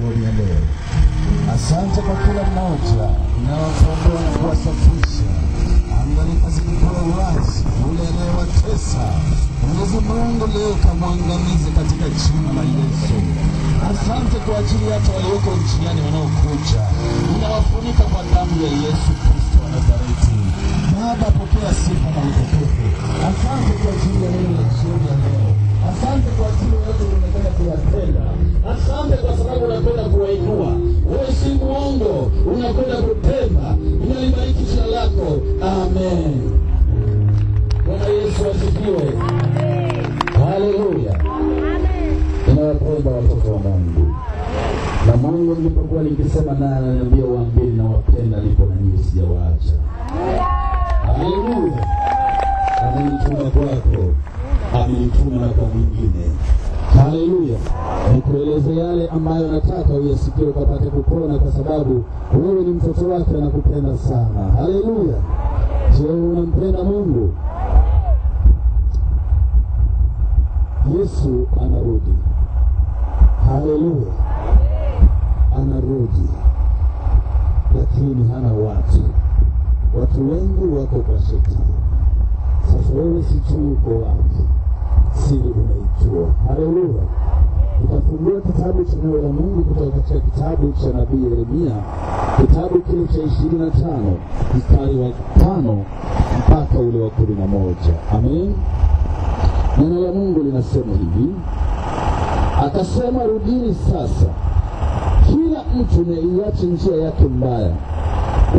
jioni ya leo. Asante kwa kila mmoja unaowaondoa na kuwasafisha. Angalia zikitoa wazi yule anayewatesa. Mwenyezi Mungu leo kamwangamize katika jina la Yesu. Asante kwa ajili hata walioko njiani wanaokuja. Unawafunika kwa damu ya Yesu Kristo wa Nazareti. Baba, pokea sifa na utukufu. Asante kwa ajili ya neno la jioni ya leo. Asante kwa ajili ya yote unataka kuyatenda. Asante kwa sababu unapenda kuwainua. Wewe si muongo, unapenda kutenda. Ninalibariki jina lako. Amen. Bwana Yesu asifiwe. Amen. Haleluya. Amen. Ninawapenda watoto wa Mungu. Na Mungu nilipokuwa nikisema naye ananiambia waambie nawapenda nipo na nyinyi sijawaacha. Haleluya. Amenituma kwako. Amenituma na kwa mwingine. Haleluya. Nikueleze yale ambayo nataka uyasikie ukapate kupona, kwa sababu wewe ni mtoto wake, anakupenda sana. Haleluya. Je, unampenda Mungu? Yesu anarudi. Haleluya. Anarudi. Lakini hana watu. Watu wengi wako kwa shetani. Sasa wewe sijui uko wapi. Siri unaijua. Haleluya. Utafungua kitabu cha neno la Mungu kutoka katika kitabu cha nabii Yeremia, kitabu kile cha 25 mstari wa 5 mpaka ule wa 11. Amen. Neno la Mungu linasema hivi: akasema, rudini sasa kila mtu na iache njia yake mbaya,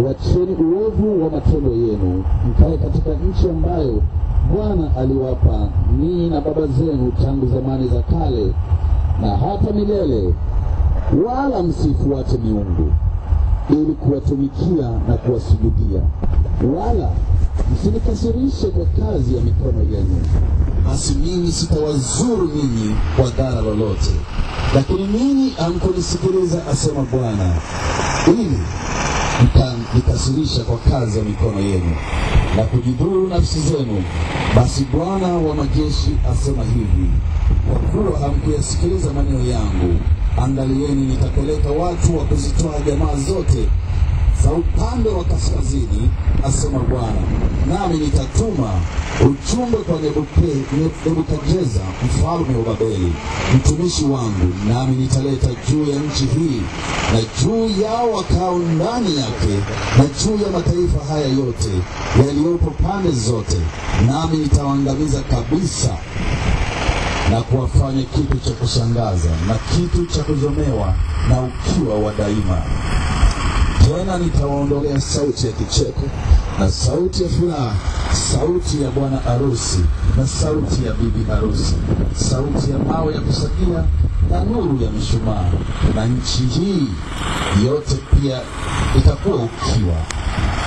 uacheni uovu wa matendo yenu, mkae katika nchi ambayo Bwana aliwapa ninyi na baba zenu tangu zamani za kale na hata milele, wala msifuate miungu ili kuwatumikia na kuwasujudia, wala msinikasirishe kwa kazi ya mikono yenu. Basi mimi sitawazuru ninyi kwa dhara lolote, lakini ninyi hamkunisikiliza, asema Bwana, ili mkanikasirisha kwa kazi ya mikono yenu na kujidhuru nafsi zenu. Basi Bwana wa majeshi asema hivi: kwa kuwa hamkuyasikiliza maneno yangu, angalieni nitapeleka watu wa kuzitoa jamaa zote za upande wa kaskazini, asema Bwana, nami nitatuma ujumbe kwa Nebukadneza mfalme wa Babeli, mtumishi wangu, nami nitaleta juu ya nchi hii na juu yao wakao ndani yake na juu ya mataifa haya yote yaliyopo pande zote, nami nitawaangamiza kabisa na kuwafanya kitu cha kushangaza na kitu cha kuzomewa na ukiwa wa daima. Tena nitawaondolea sauti ya kicheko na sauti ya furaha, sauti ya bwana harusi na sauti ya bibi harusi, sauti ya mawe ya kusagia na nuru ya mishumaa, na nchi hii yote pia itakuwa ukiwa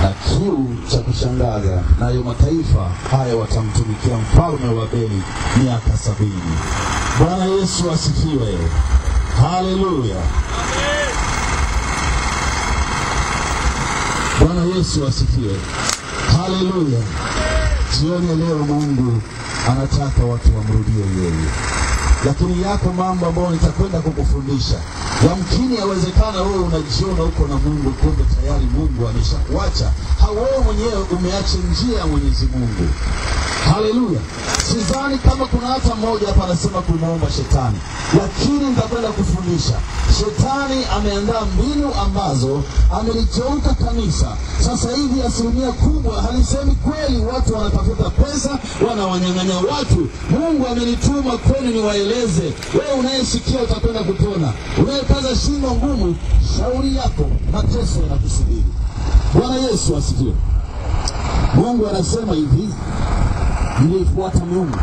na kiu cha kushangaza, nayo mataifa haya watamtumikia mfalme wa Babeli miaka 70. Bwana Yesu asifiwe. Haleluya. Bwana Yesu asifiwe. Haleluya. Jioni leo Mungu anataka watu wamrudie yeye. Lakini yako mambo ambayo nitakwenda kukufundisha. Yamkini yawezekana wewe unajiona uko na Mungu, kumbe tayari Mungu ameshakuacha. Wewe mwenyewe umeacha njia ya Mwenyezi Mungu. Haleluya. Sidhani kama kuna hata mmoja hapa anasema kumuomba shetani, lakini nitakwenda kufundisha. Shetani ameandaa mbinu ambazo ameligeuka kanisa. Sasa hivi asilimia kubwa halisemi kweli, watu wanatafuta pesa, wanawanyang'anya watu. Mungu amenituma kwenu niwaeleze. Wewe unayesikia utakwenda kupona. Unayekaza shingo ngumu, shauri yako, mateso yanakusubiri. Bwana Yesu asifiwe. Mungu anasema hivi: nilifuata miungu.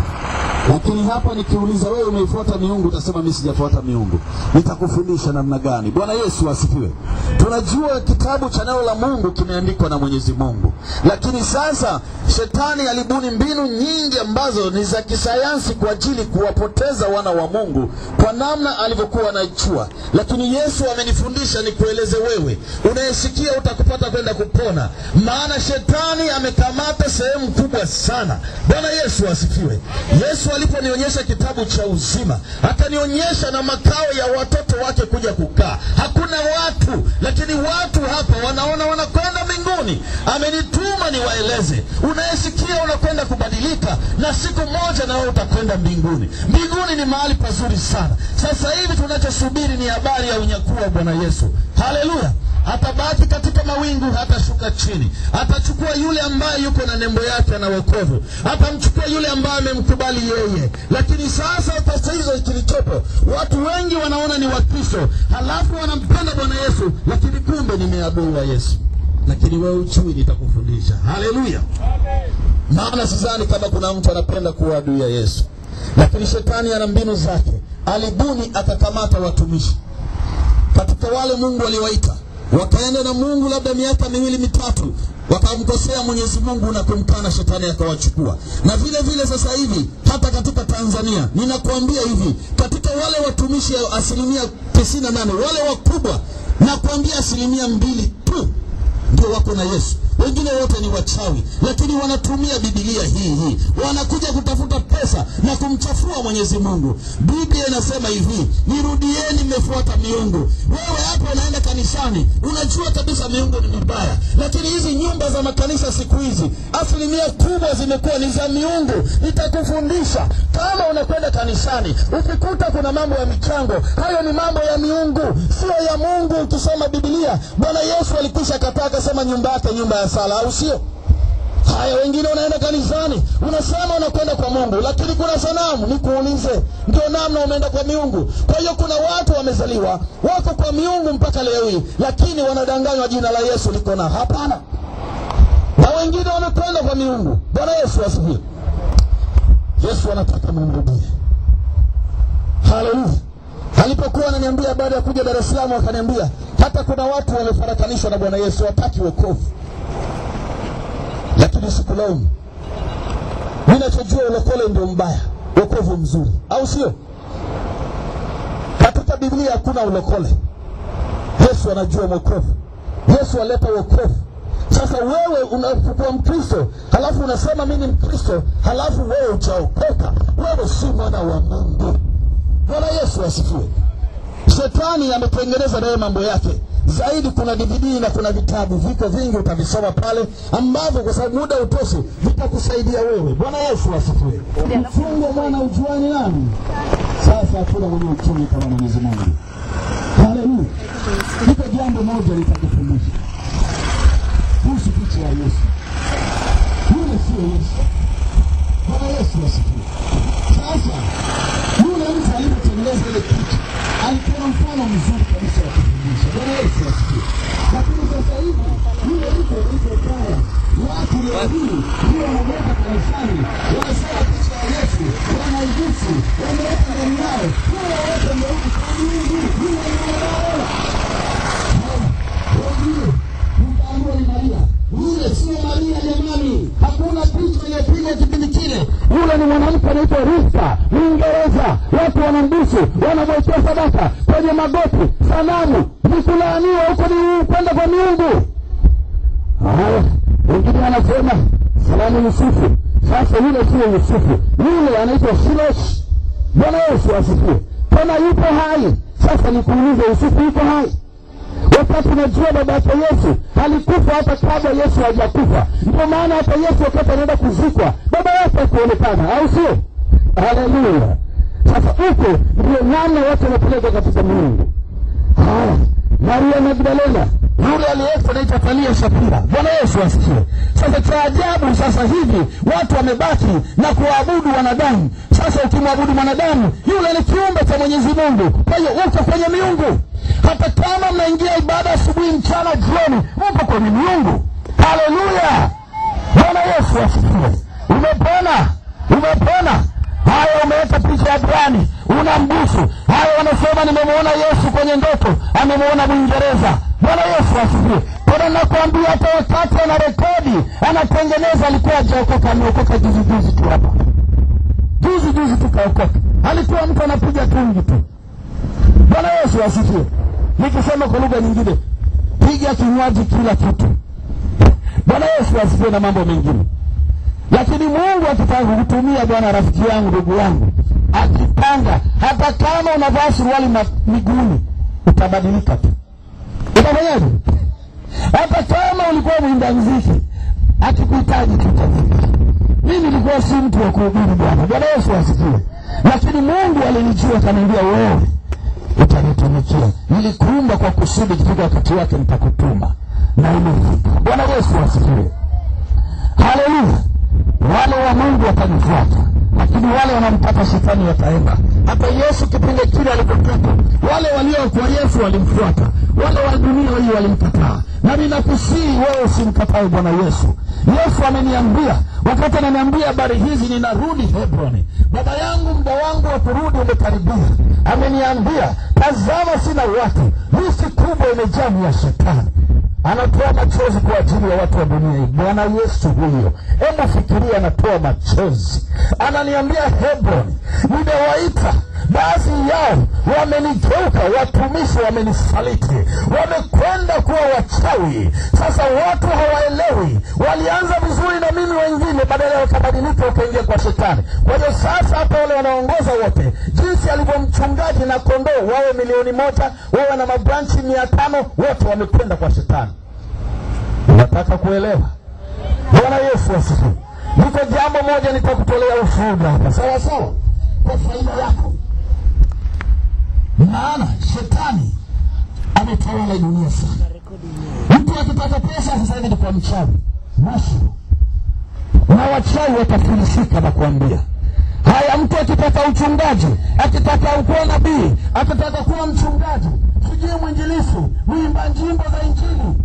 Lakini hapa nikiuliza wewe umeifuata miungu, utasema mimi sijafuata miungu. Nitakufundisha namna gani. Bwana Yesu asifiwe. Tunajua kitabu cha neno la Mungu kimeandikwa na Mwenyezi Mungu. Lakini sasa shetani alibuni mbinu nyingi ambazo ni za kisayansi kwa ajili kuwapoteza wana wa Mungu kwa namna alivyokuwa anaichua. Lakini Yesu amenifundisha nikueleze wewe. Unayesikia utakupata kwenda kupona. Maana shetani amekamata sehemu kubwa sana. Bwana Yesu asifiwe. Yesu aliponionyesha kitabu cha uzima, akanionyesha na makao ya watoto wake kuja kukaa. Hakuna watu, lakini watu hapa wanaona wanakwenda mbinguni. Amenituma niwaeleze, unayesikia unakwenda kubadilika, na siku moja na wewe utakwenda mbinguni. Mbinguni ni mahali pazuri sana. Sasa hivi tunachosubiri ni habari ya unyakuo wa Bwana Yesu. Haleluya. Atabaki katika mawingu, hatashuka chini. Atachukua yule ambaye yuko na nembo yake na wokovu. Atamchukua yule ambaye amemkubali yeye. Lakini sasa hizo kilichopo, watu wengi wanaona ni Wakristo, halafu wanampenda Bwana Yesu, lakini kumbe ni adui wa Yesu. Lakini wewe ujui, nitakufundisha. Haleluya. Maana sidhani kama kuna mtu anapenda kuwa adui ya Yesu. Lakini shetani ana mbinu zake. Alibuni akakamata watumishi katika wale Mungu aliwaita, wakaenda na Mungu labda miaka 2-3, wakamkosea Mwenyezi Mungu na kumkana, shetani akawachukua. Na vile vile sasa hivi hata katika Tanzania, ninakuambia hivi, katika wale watumishi 98%, wale wakubwa nakuambia 2% tu ndio wako na Yesu. Wengine wote ni wachawi, lakini wanatumia Biblia hii. Wanakuja kutafuta pesa na kumchafua Mwenyezi Mungu. Biblia inasema hivi, nirudieni mmefuata miungu. Wewe hapo unaenda kanisani, unajua kabisa miungu ni mibaya, lakini hizi nyumba za makanisa siku hizi 100% kubwa zimekuwa ni za miungu. Nitakufundisha. Kama unakwenda kanisani ukikuta kuna mambo ya michango, hayo ni mambo ya miungu, sio ya Mungu. Ukisoma Biblia, Bwana Yesu alikwisha kataa, akasema nyumba yake nyumba ya sala, au sio? Haya, wengine unaenda kanisani, unasema unakwenda kwa Mungu, lakini kuna sanamu. Nikuulize, ndio namna umeenda kwa miungu. Kwa hiyo kuna watu wamezaliwa wako kwa miungu mpaka leo hii, lakini wanadanganywa jina la Yesu liko na hapana. Na wengine wamekwenda kwa miungu. Bwana Yesu asifiwe. Yesu anataka mrudie. Haleluya. Alipokuwa ananiambia baada ya kuja Dar es Salaam, akaniambia hata kuna watu wamefarakanishwa na Bwana Yesu, wataki wokovu. Lakini sikulaumu. Ninachojua ulokole ndio mbaya, wokovu mzuri, au sio? Katika Biblia hakuna ulokole. Yesu anajua wokovu. Yesu aleta wokovu. Sasa wewe unapokuwa Mkristo, halafu unasema mimi ni Mkristo, halafu wewe hujaokoka, wewe si mwana wa Mungu. Bwana Yesu asifiwe. Shetani ametengeneza naye mambo yake. Zaidi kuna DVD na kuna vitabu, viko vingi utavisoma pale, ambavyo kwa sababu muda utoshi vitakusaidia wewe. Bwana Yesu asifiwe. Mfungo mwana ujuani nani? Sasa hakuna mwenye uchumi kama Mwenyezi Mungu. Haleluya. Niko jambo moja nitakufundisha. Kuhusu picha ya Yesu. Yule sio Yesu. Bwana Yesu asifiwe. Sasa yule mtu alipotengeneza ile picha, alikuwa mfano mzuri kabisa wa kufundisha. Bwana Yesu asifiwe. Lakini sasa hivi yule mtu alipokaa, watu leo hii ndio wanaweka kanisani, wanasema picha ya Yesu, wanaigisu, wameweka ndani yao, wale wote wameuka kwa Mungu, yule mwanadamu. Wengine mtaambiwa ni Maria. Yule sio Maria jamani. Hakuna picha iliyopigwa kipindi kile. Yule ni mwanamke anaitwa Rita, Uingereza. Watu wanambusu, wanamwekea sadaka kwenye magoti, sanamu. Nikulaaniwa huko ni kwenda kwa miungu. Haya, wengine wanasema salamu Yusufu. Sasa yule sio Yusufu. Yule anaitwa Shilosh. Bwana Yesu asifiwe. Tena yupo hai. Sasa nikuulize, Yusufu yupo hai? Wakati unajua baba yake Yesu alikufa hata kabla Yesu hajakufa. Ndio maana hata Yesu wakati anaenda kuzikwa, baba yake hakuonekana, au sio? Haleluya. Sasa huko ndio namna watu wanapeleka katika Mungu. Haya, Maria Magdalena, yule aliyekufa anaitwa Maria Shapira. Bwana Yesu asifiwe. Sasa cha ajabu sasa hivi watu wamebaki na kuabudu wanadamu. Sasa ukimwabudu mwanadamu, yule ni kiumbe cha Mwenyezi Mungu. Kwa hiyo uko kwenye miungu. Hata kama mnaingia ibada asubuhi, mchana, jioni, upo kwenye miungu. Haleluya. Bwana Yesu asifiwe. Umepona. Umepona. Haya, umeweka picha ya Bwana, unambusu. Haya, wanasema nimemuona Yesu kwenye ndoto, amemuona Mwingereza. Bwana Yesu asifiwe. Kwa nakwambia hata wakati ana rekodi, anatengeneza, alikuwa hajaokoka, ameokoka juzi tu hapa. Juzi tu kaokoka. Alikuwa mtu anapiga tungi tu. Bwana Yesu asifiwe. Nikisema kwa lugha nyingine, piga kinywaji kila kitu. Bwana Yesu asifiwe na mambo mengine. Lakini Mungu akitaka kukutumia bwana, rafiki yangu, ndugu yangu, akipanga, hata kama unavaa suruali miguuni, utabadilika tu. Utafanyaje? Hata kama ulikuwa mwimba muziki, akikuhitaji tutafika. Mimi nilikuwa si mtu wa kuhubiri bwana. Bwana Yesu asifiwe. Lakini Mungu alinijua, akaniambia wewe utanitumikia. Nilikuumba kwa kusudi, kifika wakati wake nitakutuma. Na imefika. Bwana Yesu asifiwe. Haleluya. Wale wa Mungu watanifuata, lakini wale wanampata shetani wataenda. Hata Yesu kipindi kile alipotoka, wale walio kwa Yesu walimfuata, wale wa dunia hii walimkataa. Na ninakusihi wewe usimkatae Bwana Yesu. Yesu ameniambia, wakati ananiambia habari hizi, ninarudi Hebroni. Baba yangu, muda wangu wa kurudi umekaribia. Ameniambia, tazama sina watu, listi kubwa imejaa ya shetani. Anatoa machozi kwa ajili ya watu wa dunia hii. Bwana Yesu huyo, hebu fikiria, anatoa machozi. Ananiambia Hebroni, nimewaita, baadhi yao wamenigeuka, watumishi wamenisaliti, wamekwenda kuwa wachawi. Sasa watu hawaelewi, walianza vizuri na mimi, wengine badala wakabadilika wakaingia kwa shetani. Kwa hiyo sasa hata wale wanaongoza wote, jinsi alivyomchungaji na kondoo wawe 1,000,000, wawe na mabranchi 500, wote wamekwenda kwa shetani. Unataka kuelewa? Bwana Yesu asifiwe. Niko jambo moja nitakutolea ushuhuda hapa, sawa sawa, kwa faida yako. Maana shetani ametawala dunia sana. Mtu akipata pesa sasa hivi ni kwa mchawi, mashi. Na wachawi watafilisika na kuambia. Haya, mtu akipata uchungaji, akitaka kuwa nabii, akitaka kuwa mchungaji, sijui mwinjilisti, mwimba nyimbo za injili,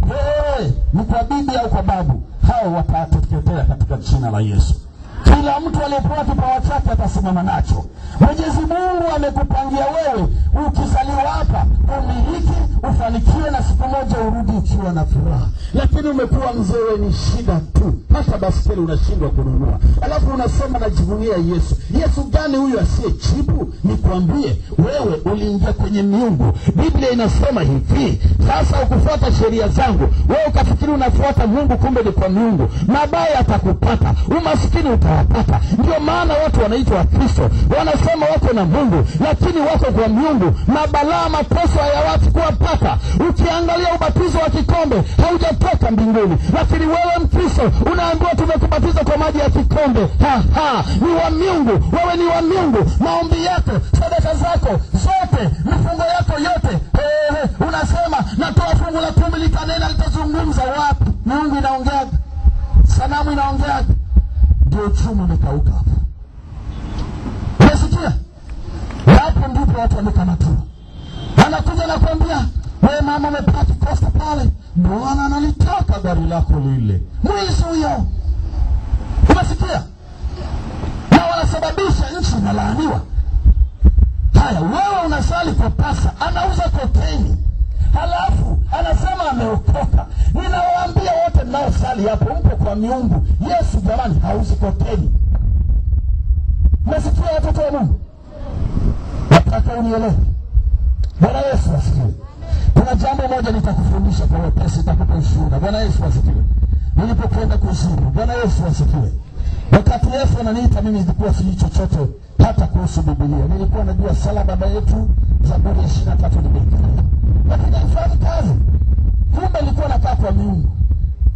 ni kwa bibi au kwa babu, hao watateketea katika jina la Yesu. Kila mtu aliyepewa kipawa chake atasimama nacho. Mwenyezi Mungu amekupangia wewe, ukizaliwa hapa umiliki, ufanikiwe, na siku moja urudi ukiwa na furaha. Lakini umekuwa mzee, ni shida tu. Hata basikeli unashindwa kununua. Alafu unasema najivunia Yesu. Yesu gani huyu asiyejibu? Nikwambie, wewe uliingia kwenye miungu. Biblia inasema hivi, sasa ukufuata sheria zangu, wewe ukafikiri unafuata Mungu, kumbe ni kwa miungu. Mabaya atakupata, umaskini utawapata. Ndio maana watu wanaitwa Wakristo, wanasema wako na Mungu, lakini wako kwa miungu. Mabalaa, mateso ya watu kuwapata. Ukiangalia ubatizo wa kikombe, haujatoka mbinguni. Lakini wewe Mkristo unaambiwa tumekubatiza kwa maji ya kikombe. Ni wa miungu. Wewe ni wa miungu. Maombi yako, sadaka zako zote, mifungo yako yote, unasema natoa fungu la 10, litanena, litazungumza. Wapi? Miungu inaongea, sanamu inaongea. Ndio chuma umekauka hapo. Unasikia? Hapo ndipo watu wamekamatiwa. Anakuja na kuambia, wewe mama umepata kosta pale, Bwana analitaka gari lako lile. Mwizi huyo. Unasikia? Na wanasababisha nchi inalaaniwa. Haya, wewe unasali kwa pasa, anauza kokeni, halafu anasema ameokoka. Ninawaambia wote mnaosali hapo, mpo kwa miungu. Yesu jamani hauzi kokeni. Unasikia watoto wa Mungu? Nataka unielewe. Bwana Yesu asifiwe. Kuna jambo moja nitakufundisha kwa wepesi, nitakupa ushuhuda. Bwana Yesu asifiwe. Nilipokwenda kuzimu, Bwana Yesu asifiwe, wakati Yesu ananiita mimi, nilikuwa sijui chochote hata kuhusu Biblia. Nilikuwa najua sala Baba yetu, Zaburi 23 nimeikalia, lakini haifai kazi. Kumbe nilikuwa nakaa kwa miungu.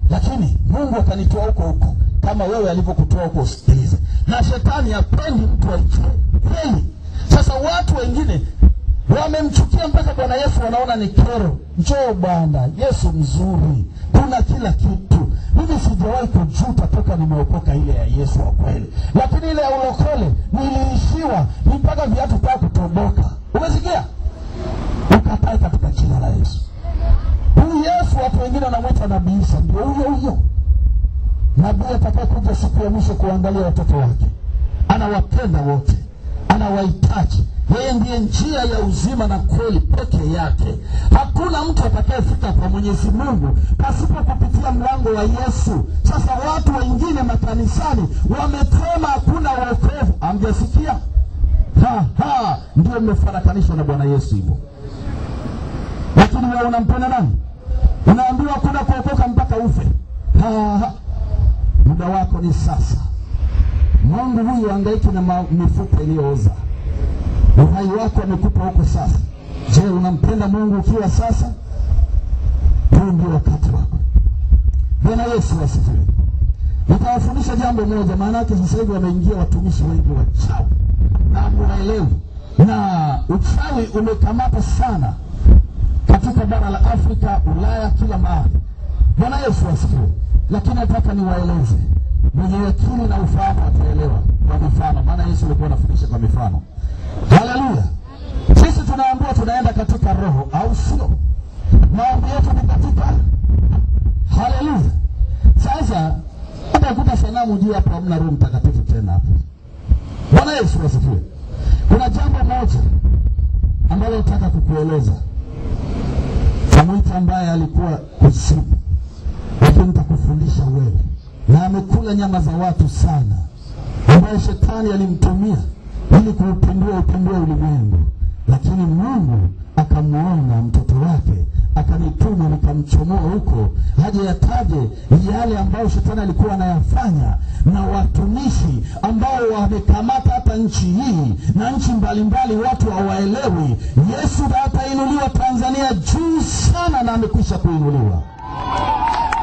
Lakini Mungu akanitoa huko kama wewe alivyokutoa huko, usikilize. Na shetani hapendi mtu aichwe kweli. Sasa watu wengine wamemchukia mpaka Bwana Yesu wanaona ni kero. Njoo Bwana Yesu mzuri, kuna kila kitu. Mimi sijawahi kujuta toka nimeokoka ile ya Yesu wa kweli. Lakini ile ya ulokole niliishiwa mpaka viatu vya kutoboka. Umesikia? Ukatae katika jina la Yesu. Huyu Yesu watu wengine wanamwita nabii Isa, ndio huyo. Nabii atakayokuja siku ya mwisho kuangalia watoto wake. Anawapenda wote, anawahitaji. Yeye ndiye njia ya uzima na kweli peke yake. Hakuna mtu atakayefika kwa Mwenyezi Mungu pasipo kupitia mlango wa Yesu. Sasa watu wengine makanisani wametema hakuna wokovu. Amjasikia? Ndio mmefarakanishwa na Bwana Yesu hivyo. Lakini wewe unampenda nani? Unaambiwa kuna kuokoka mpaka ufe. Muda wako ni sasa. Mungu huyu hangaiki na mifupa iliyooza. Uhai wako amekupa huko sasa. Je, unampenda Mungu ukiwa sasa? Huu ndio wakati wako. Bwana Yesu asifiwe. Nitawafundisha jambo moja, maana yake sasa hivi wameingia watumishi wengi wachawi. Na munaelewi. Na uchawi umekamata sana katika bara la Afrika, Ulaya, kila mahali. Bwana Yesu asifiwe. Lakini nataka niwaeleze. Mwenye akili na ufahamu ataelewa kwa mifano. Maana Yesu alikuwa anafundisha kwa mifano. Haleluya. Sisi tunaambiwa tunaenda katika roho, au sio? Maombi yetu ni katika. Haleluya. Sasa utakuta sanamu juu hapa, hamna Roho Mtakatifu tena hapa. Bwana Yesu asifiwe. Kuna jambo moja ambalo nataka kukueleza. Mtu ambaye alikuwa kuzimu, lakini nitakufundisha wewe, na amekula nyama za watu sana, ambaye shetani alimtumia ili kuupindua ulimwengu. Lakini Mungu akamuona mtoto wake, akanituma nikamchomoa huko, haje yataje yale ambayo shetani alikuwa anayafanya na watumishi ambao wamekamata hata nchi hii na nchi mbalimbali, watu hawaelewi. Yesu atainuliwa Tanzania juu sana, na amekwisha kuinuliwa.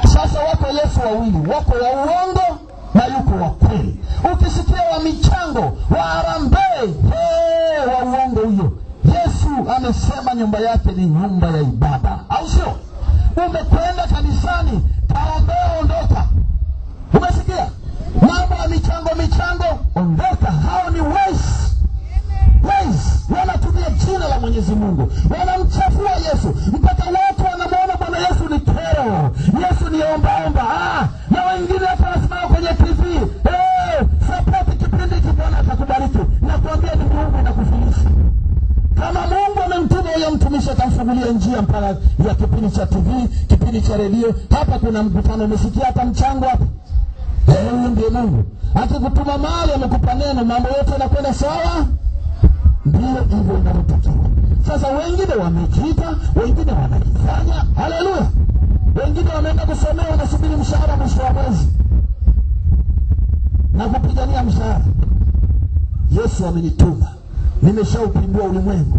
Sasa wako Yesu wawili, wako wa uongo na yuko wa kweli. Ukisikia wa michango, wa harambee, wa uongo huyo, Yesu amesema nyumba yake ni nyumba ya ibada, au sio? Umekwenda kanisani, kaombea, ondoka. Umesikia? Mambo ya michango, ondoka. Hao ni wezi. Wanatumia jina la Mwenyezi Mungu, wanamchafua Yesu, mpaka watu wanamuona Bwana Yesu ni kero, Yesu ni omba. Na wengine hapa wanasimama kwenye TV, support kipindi hiki, Bwana atakubariki. Na kuambia ni Mungu anakufundisha. Kama Mungu amemtuma huyo mtumishi, atamfungulia njia mpaka ya kipindi cha TV, kipindi cha redio. Hapa kuna mkutano, umesikia hata mchango hapa. Huyo ndiye Mungu. Akikutuma mahali, amekupa neno, mambo yote yanakwenda sawa. Ndio hivyo inavyotakiwa. Sasa wengine wamejiita, wengine wanajifanya. Haleluya. Wengine wameenda kusomea, wanasubiri mshahara mwisho wa mwezi na kupigania mshahara. Yesu amenituma, nimeshaupindua ulimwengu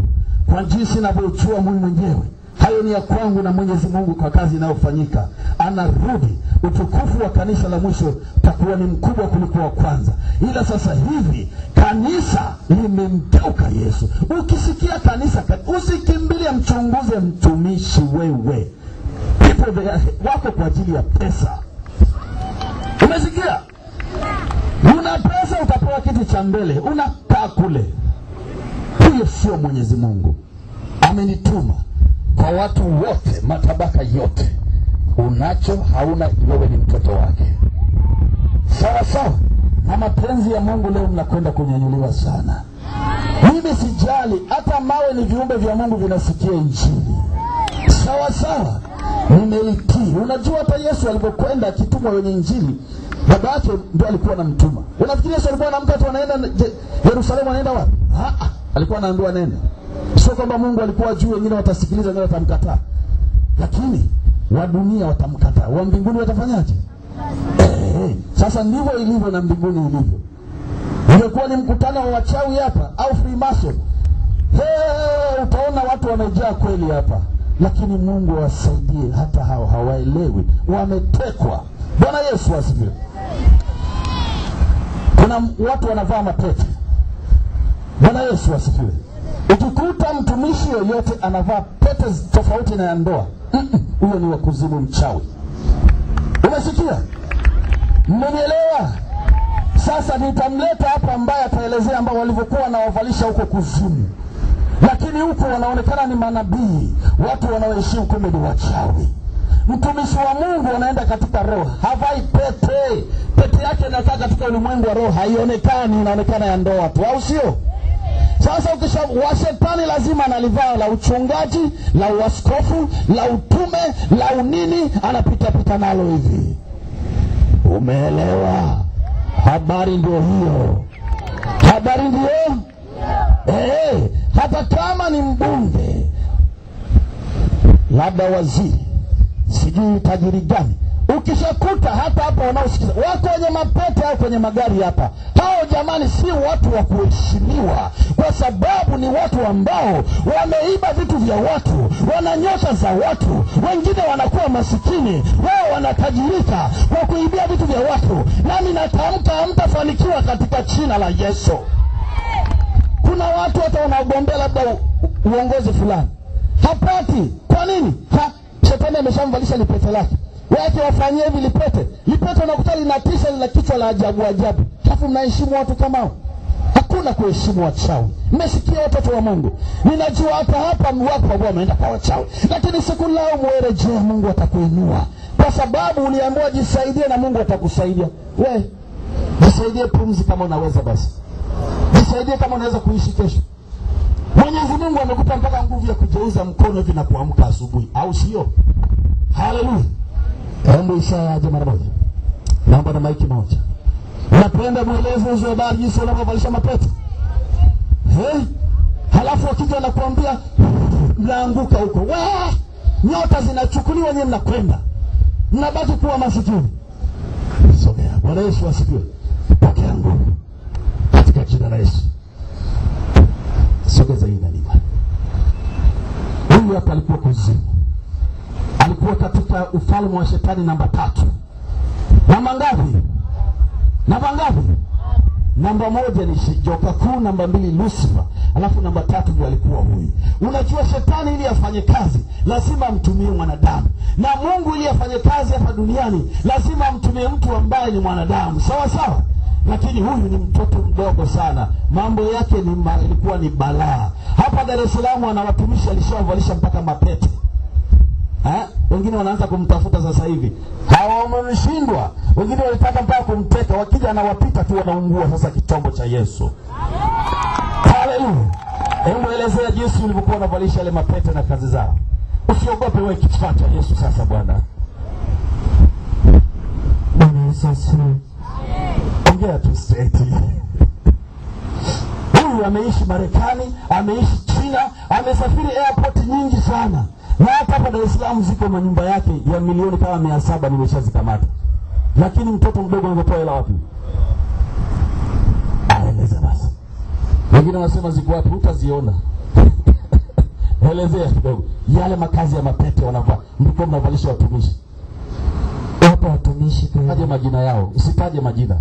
kwa jinsi ninavyojua mimi mwenyewe. Hayo ni ya kwangu na Mwenyezi Mungu kwa kazi inayofanyika. Anarudi, utukufu wa kanisa la mwisho takuwa ni mkubwa kuliko wa kwanza. Ila sasa hivi kanisa limemgeuka Yesu. Ukisikia kanisa, usikimbilie, mchunguze mtumishi wewe. People wako kwa ajili ya pesa. Umesikia? Una pesa, utapewa kiti cha mbele, unakaa kule. Huyo sio Mwenyezi Mungu. Amenituma kwa watu wote, matabaka yote. Unacho, hauna, wewe ni mtoto wake. Sawa. Na mapenzi ya Mungu leo mnakwenda kunyanyuliwa sana. Mimi sijali, hata mawe ni viumbe vya Mungu, vinasikia injili. Sawa. Nimeitii. Unajua hata Yesu alipokwenda akitumwa wenye injili, baba yake ndio alikuwa anamtuma. Unafikiri Yesu alikuwa anamka tu anaenda Yerusalemu, anaenda wapi? Alikuwa anaambiwa nenda. Sio kwamba Mungu alikuwa juu, wengine watasikiliza, wengine watamkataa. Lakini wa dunia watamkataa, wa mbinguni watafanyaje? Sasa ndivyo ilivyo na mbinguni ilivyo. Ingekuwa ni mkutano wa wachawi hapa au Freemason, utaona watu wamejaa kweli hapa. Lakini Mungu wasaidie, hata hao hawaelewi, wametekwa. Bwana Yesu asifiwe. Kuna watu wanavaa mapete. Bwana Yesu asifiwe. Ukikuta mtumishi yoyote anavaa pete tofauti na ya ndoa, huyo ni wa kuzimu, mchawi. Umesikia? Mmenielewa? Sasa nitamleta hapa ambaye ataelezea ambao walivyokuwa na wavalisha huko kuzimu. Lakini huko wanaonekana ni manabii, watu wanaoheshimu, kumbe ni wachawi. Mtumishi wa Mungu anaenda katika roho, havai pete. Pete yake inakaa katika ulimwengu wa roho, haionekani, inaonekana ya ndoa tu, au sio? Sasa wa shetani lazima analivaa la uchungaji, la uaskofu, la utume, la unini, anapita nalo hivi. Umeelewa? Habari ndio hiyo. Hata kama ni mbunge, labda waziri, sijui tajiri gani, Ukishakuta hata hapa wanaosikiza wako kwenye mapete au kwenye magari hapa, hao jamani si watu wa kuheshimiwa, kwa sababu ni watu ambao wameiba vitu vya watu, wananyosha za watu, wengine wanakuwa masikini, wao wanatajirika kwa kuibia vitu vya watu. Nami natamka hamtafanikiwa katika jina la Yesu. Kuna watu hata wanagombea labda uongozi fulani, hapati. Kwa nini? Shetani ameshamvalisha lipete lake. Watu wafanyie hivi lipete unakuta linatisha, lina kichwa la ajabu. Alafu mnaheshimu watu kama hao? Hakuna kuheshimu wachawi. Mmesikia watoto wa Mungu? Ninajua hata hapa wako ambao wameenda kwa wachawi, lakini siku lao mwerejea, Mungu atakuinua, kwa sababu uliambiwa jisaidie na Mungu atakusaidia. Wewe jisaidie pumzi kama unaweza, basi jisaidie kama unaweza kuishi kesho. Mwenyezi Mungu amekupa mpaka nguvu ya kugeuza mkono hivi na kuamka asubuhi, au sio? Haleluya. Hebu Isaya aje mara moja. Naomba na maiki moja. Napenda mueleze hizo habari jinsi wanavyovalisha mapete. Halafu wakija na kuambia mnaanguka huko. Nyota zinachukuliwa, nyinyi mnakwenda. Mnabaki kuwa masikini. Sogea. Bwana Yesu asifiwe. Pokea nguvu katika jina la Yesu. Sogeza hii ndani. Huyu hapa alikuwa kuzimu. Alikuwa katika ufalme wa shetani namba 3. Namba ngapi? Namba 1 ni joka kuu, namba 2 Lucifer, alafu namba 3 ndio alikuwa huyu. Unajua shetani ili afanye kazi lazima amtumie mwanadamu, na Mungu ili afanye kazi hapa duniani lazima amtumie mtu ambaye ni mwanadamu. Sawa sawa? Lakini huyu ni mtoto mdogo sana. Mambo yake ilikuwa ni balaa. Hapa Dar es Salaam ana watumishi alishawavalisha mpaka mapete. Wengine wanaanza kumtafuta sasa hivi. Hawamshindwa. Wengine walitaka mpaka kumteka, wakija anawapita tu wanaungua sasa kitombo cha Yesu. Haleluya. Hebu elezea jinsi ulivyokuwa unavalisha ile mapete na kazi zao. Usiogope wewe kifaa cha Yesu sasa Bwana. Bwana Yesu asifiwe. Ongea tu straight. Huyu ameishi Marekani, ameishi China, amesafiri airport nyingi sana. Na hapa Dar es Salaam ziko manyumba yake ya milioni kama 700 nimeshazikamata. Lakini mtoto mdogo angetoa hela wapi? Eleza basi. Wengine wanasema ziko wapi? Utaziona. Elezea kidogo. Yale makazi ya mapete wanavaa. Mlikuwa mnavalisha watumishi. Wapo watumishi kweli. Taje majina yao. Usitaje majina.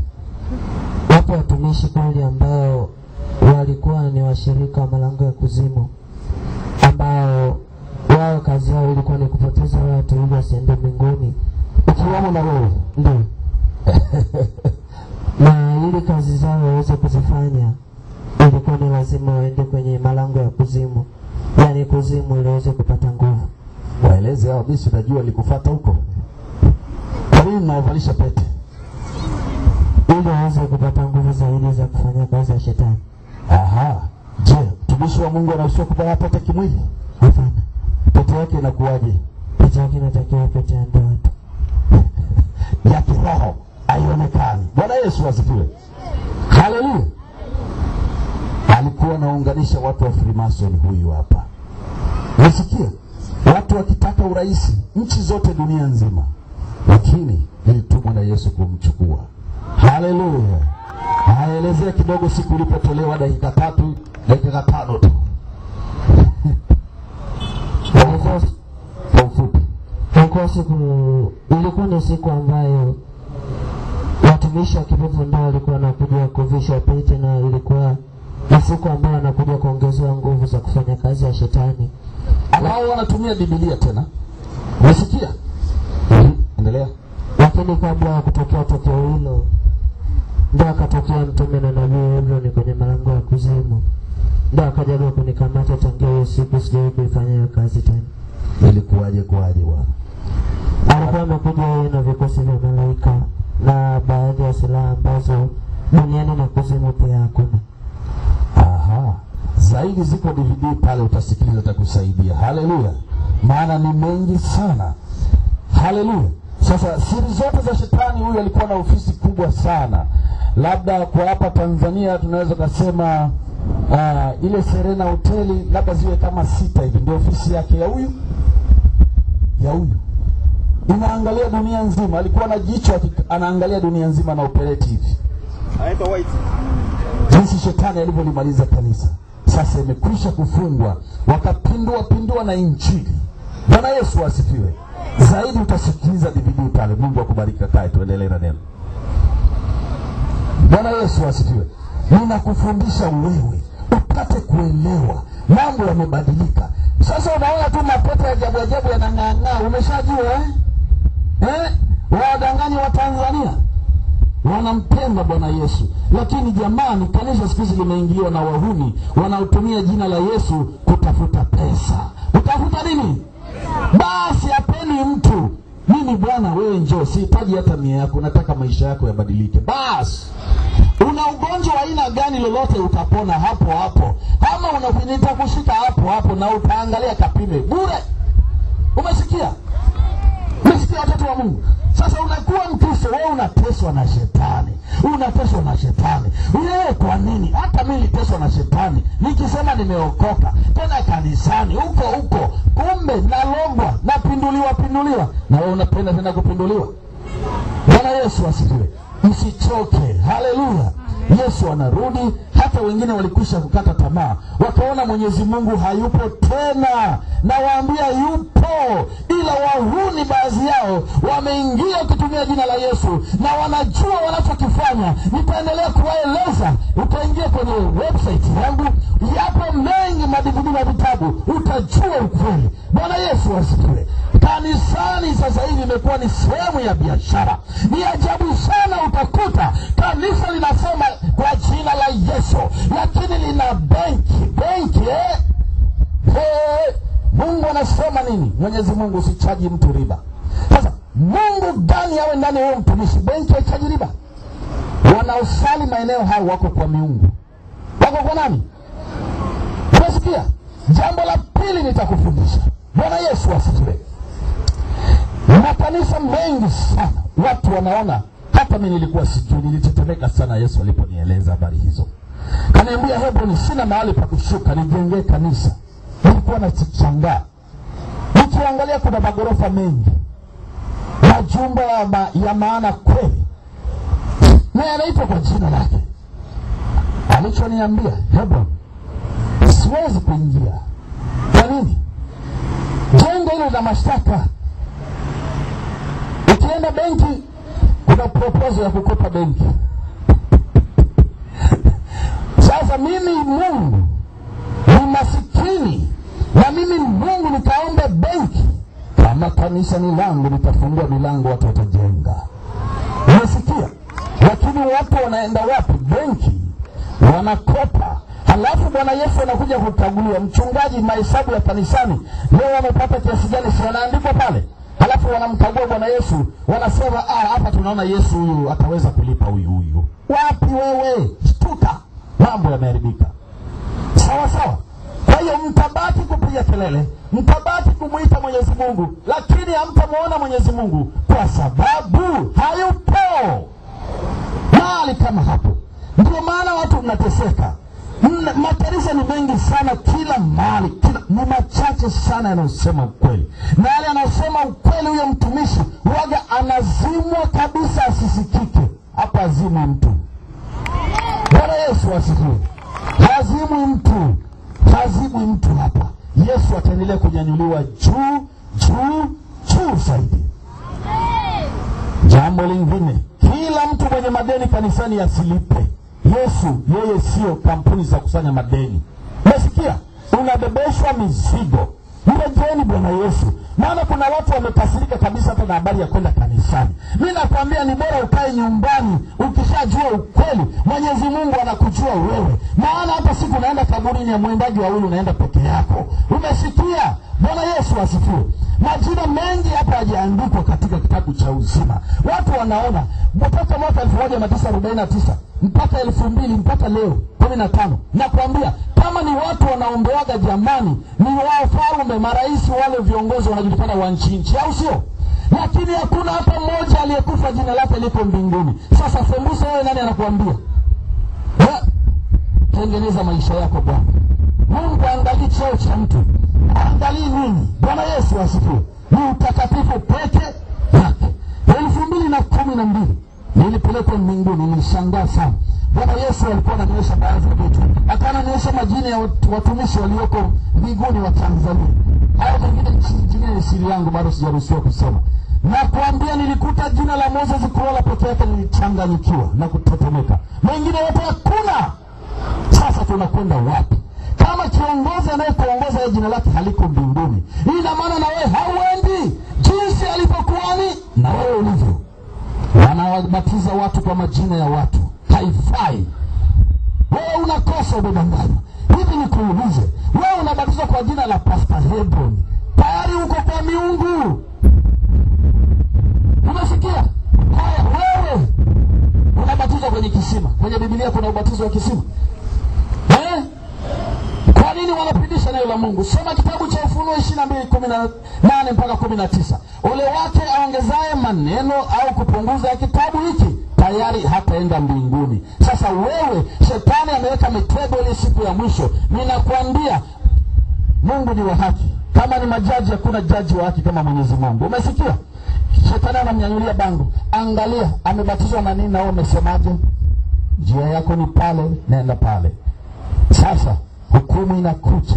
Wapo watumishi kweli ambao walikuwa ni washirika wa malango ya kuzimu, ambao wao kazi yao ilikuwa ni kupoteza watu ili wasiende mbinguni. Ukiwamo na wewe. Ndio. Na ili kazi zao waweze kuzifanya ilikuwa ni lazima waende kwenye malango ya kuzimu. Yaani kuzimu ili waweze kupata nguvu. Waeleze hao, mimi najua nikufuata huko. Kwa nini mnavalisha pete? Ili waweze kupata nguvu zaidi za kufanya kazi ya shetani. Je, mtumishi wa Mungu anaruhusiwa kuvaa pete kimwili? Hapana. Pete yake inakuwaje? Pete yake inatakiwa pete ya ndoa tu. Ya kiroho haionekani. Bwana Yesu asifiwe. Haleluya. Alikuwa anaunganisha watu wa Freemason huyu hapa. Unasikia? Watu wakitaka urais nchi zote dunia nzima. Lakini ilitumwa na Yesu kumchukua. Haleluya. Aelezea kidogo siku ilipotolewa dakika 3, dakika 5 tu. Ilikuwa ni siku ambayo watumishi wa kipepo ndio walikuwa wanakuja kuvisha pete, na ilikuwa ni siku ambayo wanakuja kuongezewa nguvu za kufanya kazi ya shetani. Wao wanatumia Biblia tena. Unasikia? Endelea. Lakini kabla ya kutokea tokeo hilo, ndio akatokea mtume na nabii Ibrahim kwenye malango ya kuzimu. Ndio akajaribu kunikamata tangia hiyo siku, sijawahi kuifanya hiyo kazi tena. Ilikuwaje bwana? Alikuwa amekuja yeye na vikosi vya malaika na baadhi ya silaha ambazo duniani na kuzimu pia hakuna. Zaidi ziko DVD pale utasikiliza, itakusaidia. Haleluya. Maana ni mengi sana. Haleluya. Sasa siri zote za shetani, huyu alikuwa na ofisi kubwa sana. Labda kwa hapa Tanzania tunaweza kusema ile Serena hoteli labda ziwe kama 6 hivi, ndio ofisi yake ya huyu. inaangalia dunia nzima. Alikuwa na jicho anaangalia dunia nzima na operate hivi. Anaitwa White. Jinsi shetani alivyolimaliza kanisa. Sasa imekwisha kufungwa, wakapindua na injili. Bwana Yesu asifiwe. Zaidi utasikiliza DVD pale. Mungu akubariki. Kae tuendelee na neno. Bwana Yesu asifiwe. Ninakufundisha wewe upate kuelewa mambo yamebadilika. Sasa unaona tu mapepo ya ajabu yanang'aa. Umeshajua wadanganyi wa Tanzania wanampenda Bwana Yesu, lakini jamani, kanisa siku hizi limeingiliwa na wahuni wanaotumia jina la Yesu kutafuta pesa. Kutafuta nini? Basi apeni mtu, mimi bwana wewe njoo, sihitaji hata 100 yako, nataka maisha yako yabadilike. Basi una ugonjwa wa aina gani lolote utapona hapo hapo. Kama unafinita kushika hapo hapo na utaangalia kapime bure. Umesikia? Umesikia watoto wa Mungu? Sasa unakuwa Mkristo, wewe unateswa na shetani. Unateswa na shetani. Wewe kwa nini? Hata mimi niliteswa na shetani. Nikisema nimeokoka, tena kanisani huko, kumbe nalogwa, napinduliwa. Na wewe unapenda tena kupinduliwa. Bwana Yesu asifiwe. Msichoke. Haleluya. Yesu anarudi. Hata wengine walikwisha kukata tamaa, wakaona Mwenyezi Mungu hayupo tena. Na waambia yupo, ila wahuni baadhi yao wameingia kutumia jina la Yesu na wanajua wanachokifanya. Nitaendelea kuwaeleza. Utaingia kwenye website yangu, yapo mengi madividi na vitabu, utajua ukweli. Bwana Yesu asifiwe. Kanisani sasa hivi imekuwa ni sehemu ya biashara. Ni ajabu sana utakuta kanisa linasema kwa jina la Yesu, lakini lina benki. Mungu anasema nini? Mwenyezi Mungu usichaji mtu riba. Sasa Mungu gani awe ndani ya mtumishi? Benki haichaji riba. Wanaosali maeneo hayo wako kwa miungu. Wako kwa nani? Unasikia? Jambo la pili nitakufundisha. Bwana Yesu asifiwe. Makanisa mengi sana watu wanaona, hata mimi nilikuwa sijui, nilitetemeka sana Yesu aliponieleza habari hizo. Kaniambia hebu sina mahali pa kushuka, nijengee kanisa. Nilikuwa nachangaa. Nikiangalia kuna magorofa mengi, majumba ya maana kweli, na yanaitwa kwa jina lake. Alichoniambia, hebu siwezi kuingia. Kwa nini? Jengo hilo la mashtaka. Ukienda benki, kuna proposal ya kukopa benki. Sasa mimi Mungu ni masikini, na mimi Mungu nikaombe benki. Kama kanisa ni langu, nitafungua milango, watu watajenga. Umesikia? Lakini watu wanaenda wapi? Benki. Wanakopa. Halafu Bwana Yesu anakuja kutagulia mchungaji mahesabu ya kanisani. Leo wamepata kiasi gani? Si wanaandikwa pale. Halafu wanamkagua Bwana Yesu, wanasema hapa tunaona Yesu huyu ataweza kulipa huyu. Wapi wewe? Shtuka. Mambo yameharibika. Sawa. Kwa hiyo mtabaki kupiga kelele, mtabaki kumuita Mwenyezi Mungu, lakini hamtamuona Mwenyezi Mungu kwa sababu hayupo mahali kama hapo. Ndio maana watu mnateseka. Makanisa ni mengi sana kila mahali, ni machache sana yanayosema ukweli. Na yale anasema ukweli, huyo mtumishi waga anazimwa kabisa asisikike. Hapa azimwi mtu. Bwana Yesu asifiwe. Hazimwi mtu hapa. Yesu ataendelea kunyanyuliwa juu zaidi. Jambo lingine, kila mtu mwenye madeni kanisani asilipe. Yesu yeye sio kampuni za kusanya madeni. Umesikia? Unabebeshwa mizigo. Mrejeni Bwana Yesu. Maana kuna watu wamekasirika kabisa hata na habari ya kwenda kanisani. Mimi nakwambia ni bora ukae nyumbani ukishajua ukweli. Mwenyezi Mungu anakujua wewe. Maana hata siku unaenda kaburini ya mwendaji wawili unaenda peke yako. Umesikia? Bwana Yesu asifiwe. Majina mengi hapa hajaandikwa katika kitabu cha uzima. Watu wanaona kutoka mwaka 1949 mpaka 2000 mpaka leo 15. Nakwambia kama ni watu wanaombeaga jamani, ni wafalme, marais, wale viongozi wanajulikana wa nchi, au sio? Lakini hakuna hata mmoja aliyekufa jina lake liko mbinguni. Sasa sembusa wewe, nani anakuambia? Tengeneza maisha yako Bwana. Mungu angalii cheo cha mtu, angalii nini. Bwana Yesu asifiwe. Ni utakatifu peke 12 nilipelekwa mbinguni. Nilishangaa sana. Bwana Yesu alikuwa ananionyesha baadhi ya vitu. Akananionyesha majina ya watumishi walioko mbinguni wa Tanzania. Hayo mengine ni siri yangu, bado sijaruhusiwa kusema. Na kuambia nilikuta jina la Moses Kulola peke yake, nilichanganyikiwa na kutetemeka. Mengine yote hakuna. Sasa tunakwenda wapi? Kama kiongozi anayekuongoza jina lake haliko mbinguni, ina maana na wewe hauendi jinsi alipokuwa ni na wewe ulivyo. Wanawabatiza watu kwa majina ya watu. Haifai. Wewe unakosa, umedanganywa. Hivi nikuulize, wewe unabatizwa kwa jina la Pastor Hebron, tayari uko kwa miungu. Unasikia? Haya, wewe unabatizwa kwenye kisima. Kwenye Biblia kuna ubatizo wa kisima. Kwa nini wanapindisha neno la Mungu? Soma kitabu cha Ufunuo 22:18 mpaka 19. Ule wake aongezaye maneno au kupunguza kitabu hiki tayari hataenda mbinguni. Sasa wewe, shetani ameweka mitego ile siku ya mwisho. Ninakwambia Mungu ni wa haki. Kama ni majaji, hakuna jaji wa haki kama Mwenyezi Mungu. Umesikia? Shetani anamnyanyulia bango. Angalia amebatizwa na nini na wewe umesemaje? Njia yako ni pale, nenda pale. Sasa hukumu inakuja.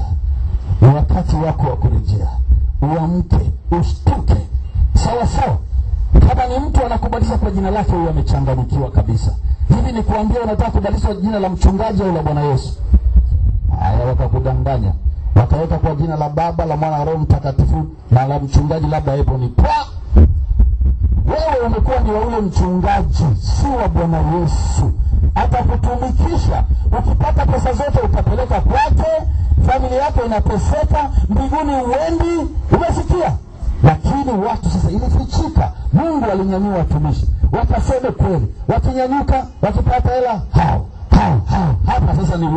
Ni wakati wako wa kurejea. Uamke, ushtuke. Sawa sawa. Kama ni mtu anakubatiza kwa jina lake, huyo amechanganyikiwa kabisa. Hivi ni kuambia unataka kubatizwa jina la mchungaji au la Bwana Yesu? Haya, wakakudanganya. Wakaweka kwa jina la Baba, la Mwana, Roho Mtakatifu, na la mchungaji labda hapo ni kwa. Wewe umekuwa ni wa ule mchungaji, si wa Bwana Yesu. Atakutumikisha. Ukipata pesa zote utapeleka kwake, familia yako inateseka, mbinguni uendi. Umesikia? Lakini watu sasa ilifichika. Mungu alinyanyua watumishi wakasema kweli. Wakinyanyuka, wakipata hela, hao. Hapa sasa ni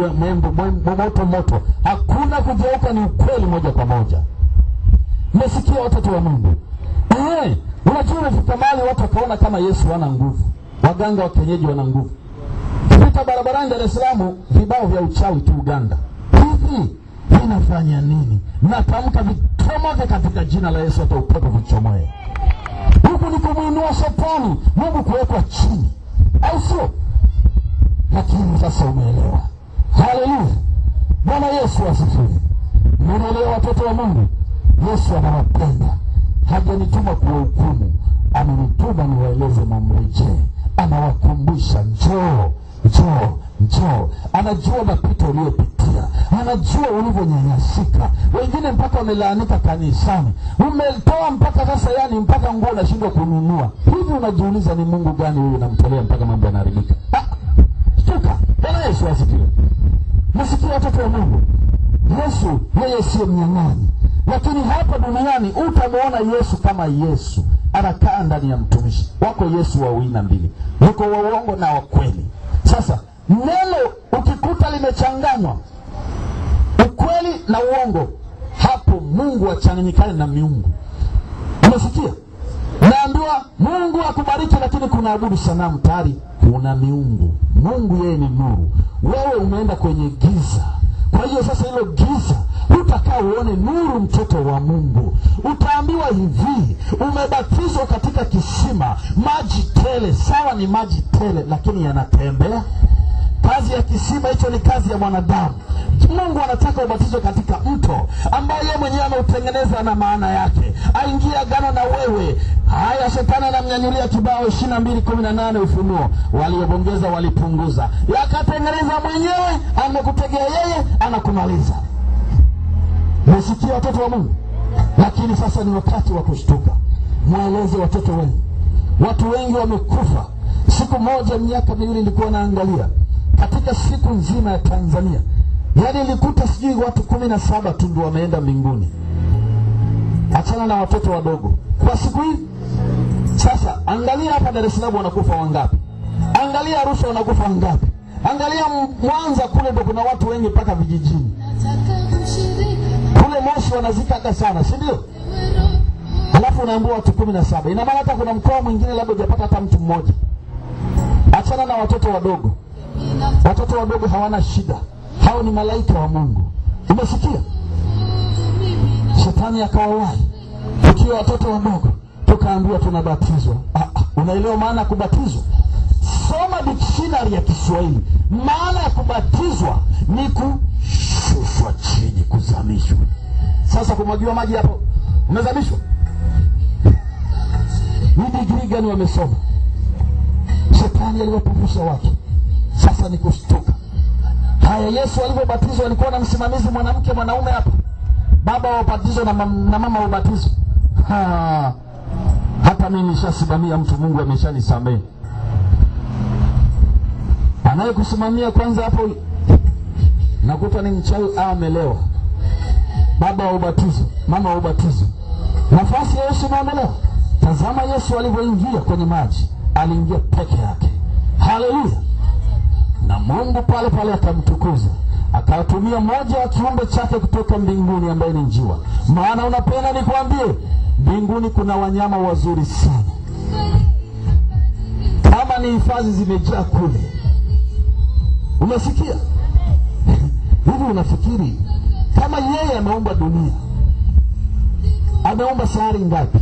moto. Hakuna kugeuka, ni ukweli moja kwa moja. Mmesikia watoto wa Mungu? Unajua vitamali watu wakaona kama Yesu hana nguvu. Waganga wa kienyeji wana nguvu. Kupita barabarani Dar es Salaam, vibao vya uchawi tu Uganda. Hivi inafanya nini? Natamka vitomoke katika jina la Yesu, hata upepo vichomoe. Huku ni kumuinua shetani, Mungu kuwekwa chini. Au sio? Lakini sasa umeelewa. Haleluya. Bwana Yesu asifiwe. Mnaelewa watoto wa Mungu? Yesu anawapenda. Hajanituma kuwahukumu, amenituma niwaeleze mamrejee. Anawakumbusha njoo. Anajua mapito uliyopitia. Anajua ulivyonyanyasika. Wengine mpaka wamelaanika kanisani. Umetoa mpaka sasa, yani mpaka nguo unashindwa kununua. Hivi unajiuliza ni Mungu gani huyu unamtolea mpaka mambo yanaharibika? Shtuka. Bwana Yesu asifiwe. Nasikia watoto wa Mungu. Yesu yeye sio mnyang'anyi. Lakini hapa duniani utamuona Yesu kama Yesu. Anakaa ndani ya mtumishi. Wako Yesu wa aina mbili. Yuko wa uongo na wa kweli. Sasa neno ukikuta limechanganywa ukweli na uongo, hapo Mungu achanganyikane na miungu. Umesikia? Naambiwa Mungu akubariki, lakini kuna abudu sanamu tayari, kuna miungu. Mungu yeye ni nuru. Wewe umeenda kwenye giza. Kwa hiyo sasa hilo giza utakaa uone nuru, mtoto wa Mungu. Utaambiwa hivi, umebatizwa katika kisima, maji tele. Sawa, ni maji tele, lakini yanatembea. Kazi ya kisima hicho ni kazi ya mwanadamu. Mungu anataka ubatizwe katika mto ambao yeye mwenyewe ameutengeneza na maana yake. Aingia agano na wewe. Haya, shetani anamnyanyulia kibao 22:18 Ufunuo. Waliobongeza walipunguza. Yakatengeneza mwenyewe, amekutegea yeye, anakumaliza. Msikie watoto wa Mungu. Lakini sasa ni wakati wa kushtuka. Mweleze watoto wengi. Watu wengi wamekufa. Siku moja miaka miwili nilikuwa naangalia katika siku nzima ya Tanzania. Yaani nilikuta sijui watu 17 tu ndio wameenda mbinguni. Achana na watoto wadogo. Kwa siku hii. Sasa angalia hapa Dar es Salaam wanakufa wangapi? Angalia Arusha wanakufa wangapi? Angalia Mwanza kule ndio kuna watu wengi mpaka vijijini. Kule Moshi wanazika sana, si ndio? Halafu unaambiwa watu 17. Ina maana hata kuna mkoa mwingine labda hujapata hata mtu mmoja. Achana na watoto wadogo. Watoto wadogo hawana shida. Hao ni malaika wa Mungu. Umesikia? Shetani akawahi. Tukiwa watoto wadogo tukaambiwa tunabatizwa. Unaelewa maana ya kubatizwa? Soma dictionary ya Kiswahili. Maana ya kubatizwa ni kushushwa chini, kuzamishwa. Sasa kumwagiwa maji hapo, umezamishwa. Ni degree gani wamesoma? Shetani aliwapofusha watu. Sasa ni kushtuka. Haya, Yesu alipobatizwa alikuwa na msimamizi mwanamke mwanaume hapa. Baba wa ubatizo na mama wa ubatizo. Hata mimi nishasimamia mtu, Mungu ameshanisamehe. Anayekusimamia kwanza hapo nakuta ni mchawi amelewa. Baba wa ubatizo, mama wa ubatizo. Nafasi ya Yesu naomelewa. Tazama Yesu alivyoingia kwenye maji, aliingia peke yake. Haleluya. Na Mungu pale pale akamtukuza, akatumia moja wa kiumbe chake kutoka mbinguni ambaye ni njiwa. Maana unapenda nikwambie, mbinguni kuna wanyama wazuri sana. Kama ni hifadhi zimejaa kule. Umesikia? Hivi unafikiri kama yeye ameumba dunia, ameumba sayari ngapi?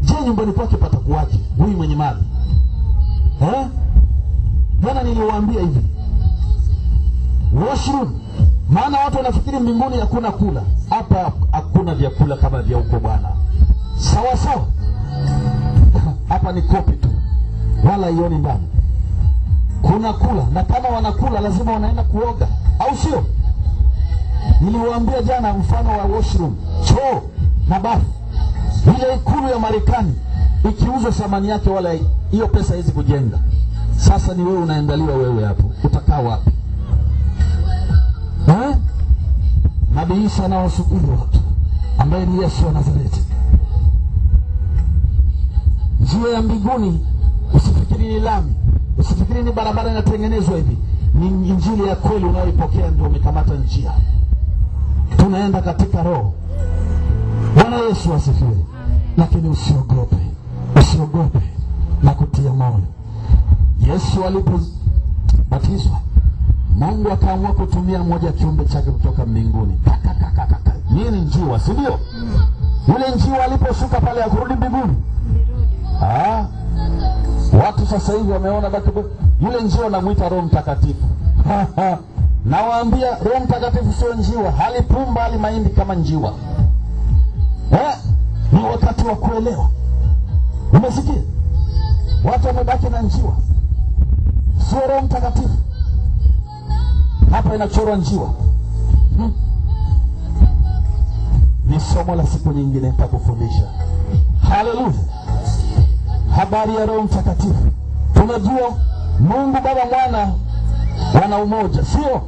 Je, nyumbani kwake patakuwaje huyu mwenye mali? Bwana niliwaambia hivi, washroom. Maana watu wanafikiri mbinguni hakuna kula. Hapa hakuna vyakula kama vya huko bwana. Sawa sawa. Hapa ni kopi tu, wala ioni ndani. Kuna kula, na kama wanakula lazima wanaenda kuoga, au sio? Niliwaambia jana mfano wa washroom, choo na bafu. Ile ikulu ya Marekani ikiuzwa thamani yake, wala hiyo pesa hizi kujenga. Sasa ni wewe unaandaliwa, wewe hapo utakaa wapi? Nabii Isa na wasubiri watu ambaye ni Yesu wa Nazareti. Njia ya mbinguni usifikiri ni lami, usifikiri ni barabara inatengenezwa hivi. Ni injili ya kweli unayoipokea ndio umekamata njia. Tunaenda katika roho. Bwana Yesu asifiwe. Lakini usiogope, usiogope na kutia moyo. Yesu alipobatizwa, Mungu akaamua kutumia moja kiumbe chake kutoka mbinguni. Nini? Njiwa, si ndio? Yule njiwa aliposhuka pale ya kurudi mbinguni. Watu sasa hivi wameona yule njiwa namuita Roho Mtakatifu. Nawaambia Roho Mtakatifu sio njiwa, halipumba hali mahindi kama njiwa. Ni wakati wa kuelewa. Umesikia? Watu wamebaki na njiwa, sio Roho Mtakatifu. Hapa inachorwa njiwa. Ni somo la siku nyingine nitakufundisha. Haleluya. Habari ya Roho Mtakatifu. Tunajua Mungu Baba Mwana wana umoja, sio?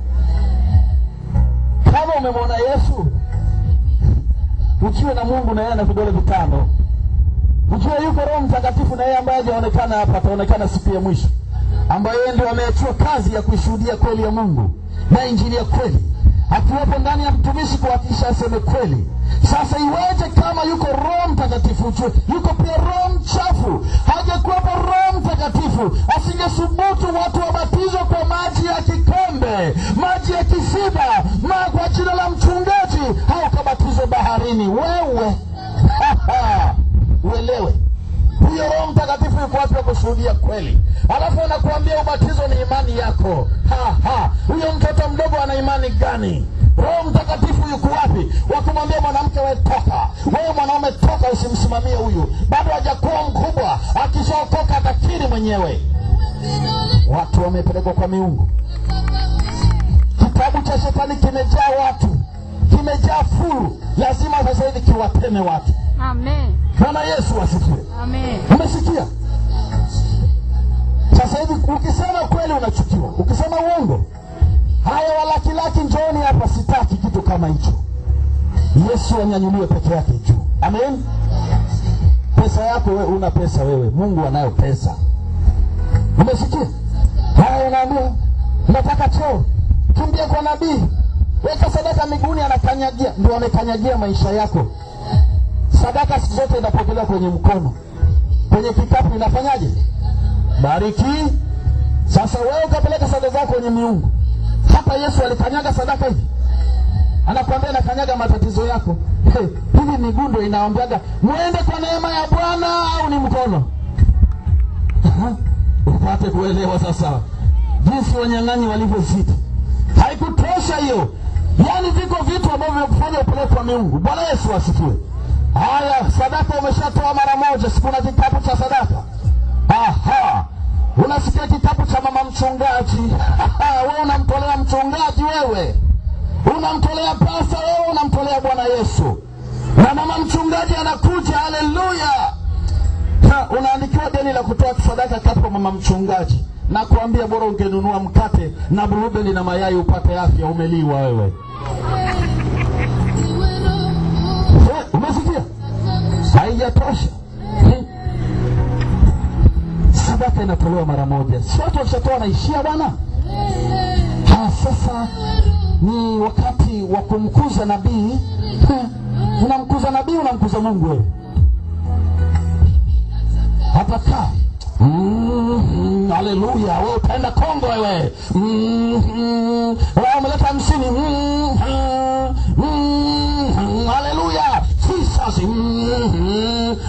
Kama umemwona Yesu, ukiwa na Mungu na yeye ana vidole vitano, ukiwa yuko Roho Mtakatifu na yeye ambaye hajaonekana hapa, ataonekana siku ya mwisho, ambaye yeye ndio ameachia kazi ya kuishuhudia kweli ya Mungu na injili ya kweli, akiwepo ndani ya mtumishi kuhakikisha aseme kweli. Sasa iweje kama yuko Roho Mtakatifu, yuko pia Roho mchafu? Hajekuwepo Roho Mtakatifu, asingesubutu watu wabatizwe kwa maji ya kikombe, maji ya kisiba, kwa jina la mchungaji, hao kabatizwe baharini. Wewe uelewe, huyo Roho Mtakatifu yuko wapi kushuhudia kweli? Alafu anakuambia ubatizo ni imani yako. Huyo mtoto mdogo ana imani gani? Roho Mtakatifu yuko wapi? Wakumwambia mwanamke wewe toka, wewe mwanaume toka, usimsimamie huyu, bado hajakuwa mkubwa, akishaokoka atakiri mwenyewe. Watu wamepelekwa kwa miungu. Kitabu cha shetani kimejaa watu, kimejaa furu. Lazima sasa hivi kiwateme watu. Amen. Bwana Yesu asifiwe. Amen. Umesikia? Sasa hivi ukisema kweli unachukiwa, ukisema uongo, haya walaki njooni hapa, sitaki kitu kama hicho. Yesu anyanyuliwe peke yake juu. Amen. Pesa yako wewe, una pesa wewe, Mungu anayo pesa. Umesikia? Haya unaambia unataka choo, kimbia kwa nabii, weka sadaka miguuni, anakanyagia, ndio amekanyagia maisha yako. Sadaka siku zote inapokelewa kwenye mkono, kwenye kikapu inafanyaje? Bariki. Sasa wewe ukapeleka sadaka zako kwenye miungu. Hata Yesu alikanyaga sadaka hivi. Anakuambia nakanyaga matatizo yako. Hivi migundo inaambiaga muende kwa neema ya Bwana au ni mkono? Upate kuelewa sasa jinsi wanyang'anyi walivyozidi. Haikutosha hiyo. Yaani viko vitu ambavyo vinakufanya upeleke kwa Mungu. Bwana Yesu asifiwe. Haya, sadaka umeshatoa mara moja, siku na kitabu cha sadaka. Aha. Unasikia kitabu cha mama mchungaji. Wewe unamtolea mchungaji wewe. Unamtolea pasta wewe, unamtolea Bwana Yesu. Na mama mchungaji anakuja, haleluya. Unaandikiwa deni la kutoa sadaka kwa mama mchungaji. Na kuambia bora ungenunua mkate na blueberry na mayai upate afya, umeliwa wewe. Umesikia? Haijatosha. Sadaka inatolewa mara moja. Si watu washatoa naishia bwana. Sasa ni wakati wa kumkuza nabii. Unamkuza nabii, unamkuza Mungu wewe. Hapa kaa. Haleluya. Wewe utaenda Kongo wewe. Wewe umeleta 50. Haleluya. Jesus.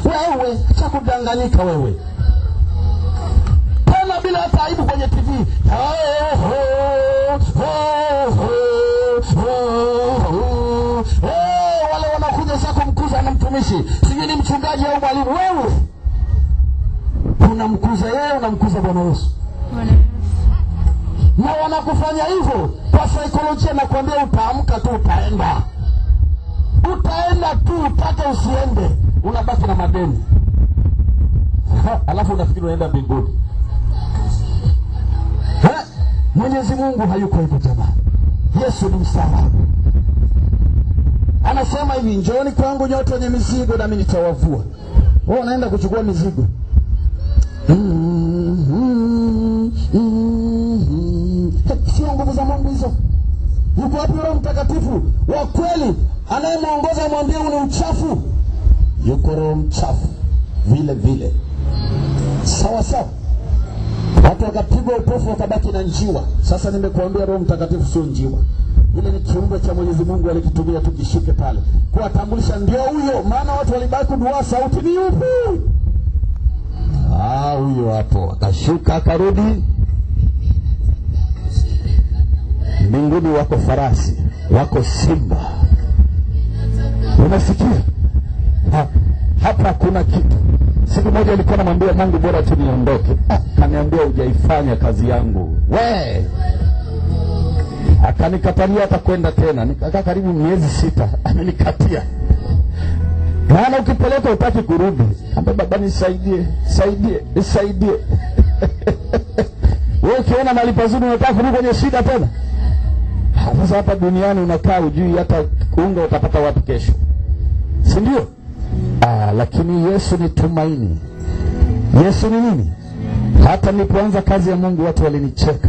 Wewe cha kudanganyika wewe. Tena bila hata aibu kwenye TV. Wale wanakuja sasa kumkuza na mtumishi. Sijui ni mchungaji au mwalimu wewe. Unamkuza yeye, unamkuza Bwana Yesu. Na wanakufanya hivyo kwa saikolojia, na kuambia utaamka tu utaenda. Utaenda tu utake usiende, unabaki na madeni. Alafu unafikiri unaenda mbinguni. Mwenyezi Mungu hayuko hivyo jamani. Yesu ni msamaha. Anasema hivi, njooni kwangu nyote wenye mizigo nami nitawavua. Wewe unaenda kuchukua mizigo. Sio nguvu za Mungu hizo. Yuko wapi Roho Mtakatifu wa kweli anayemuongoza mwambie una uchafu? Yuko roho mchafu vile vile. Sawa sawa. Watu wakapigwa upofu wakabaki na njiwa. Sasa nimekuambia Roho Mtakatifu sio njiwa. Ile ni kiumbe cha Mwenyezi Mungu alikitumia tukishuke pale kuwatambulisha ndio huyo. Maana watu walibaki kudua sauti ni yupi? Huyo hapo. Akashuka akarudi. Mbinguni wako farasi, wako simba. Unasikia? Hapa kuna kitu. Siku moja nilikuwa namwambia Mungu bora tu niondoke. Kaniambia hujaifanya kazi yangu. Akanikatalia hata kwenda tena. Nikakaa karibu miezi 6. Amenikatia. Maana ukipeleka utaki kurudi. Ambe baba nisaidie. Wewe ukiona mali pazuri unataka kurudi kwenye shida tena. Sasa hapa duniani unakaa ujui hata kuunga utapata wapi kesho. Si ndio? Lakini Yesu ni tumaini. Yesu ni nini? Hata nilipoanza kazi ya Mungu watu walinicheka.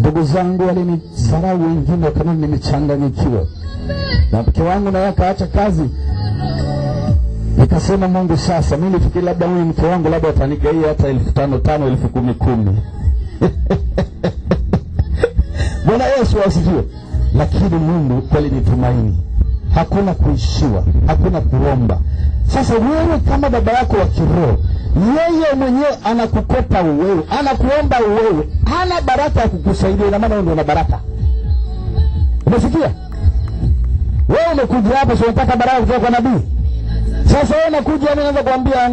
Ndugu zangu walinidharau, wengine kama nimechanganyikiwa. Na mke wangu naye akaacha kazi. Nikasema Mungu sasa, mimi nifikiri labda huyu mke wangu labda atanigaia hata 5,500 10,000. Bwana Yesu asifiwe. Lakini Mungu kweli ni tumaini. Hakuna kuishiwa, hakuna kuomba. Sasa wewe kama baba yako wa kiroho, yeye mwenyewe anakukopa wewe, anakuomba wewe, hana baraka ya kukusaidia, na maana wewe ndio una baraka. Umesikia? Wewe umekuja hapa sio unataka baraka kutoka kwa nabii. Sasa wewe unakuja mimi naanza kuambia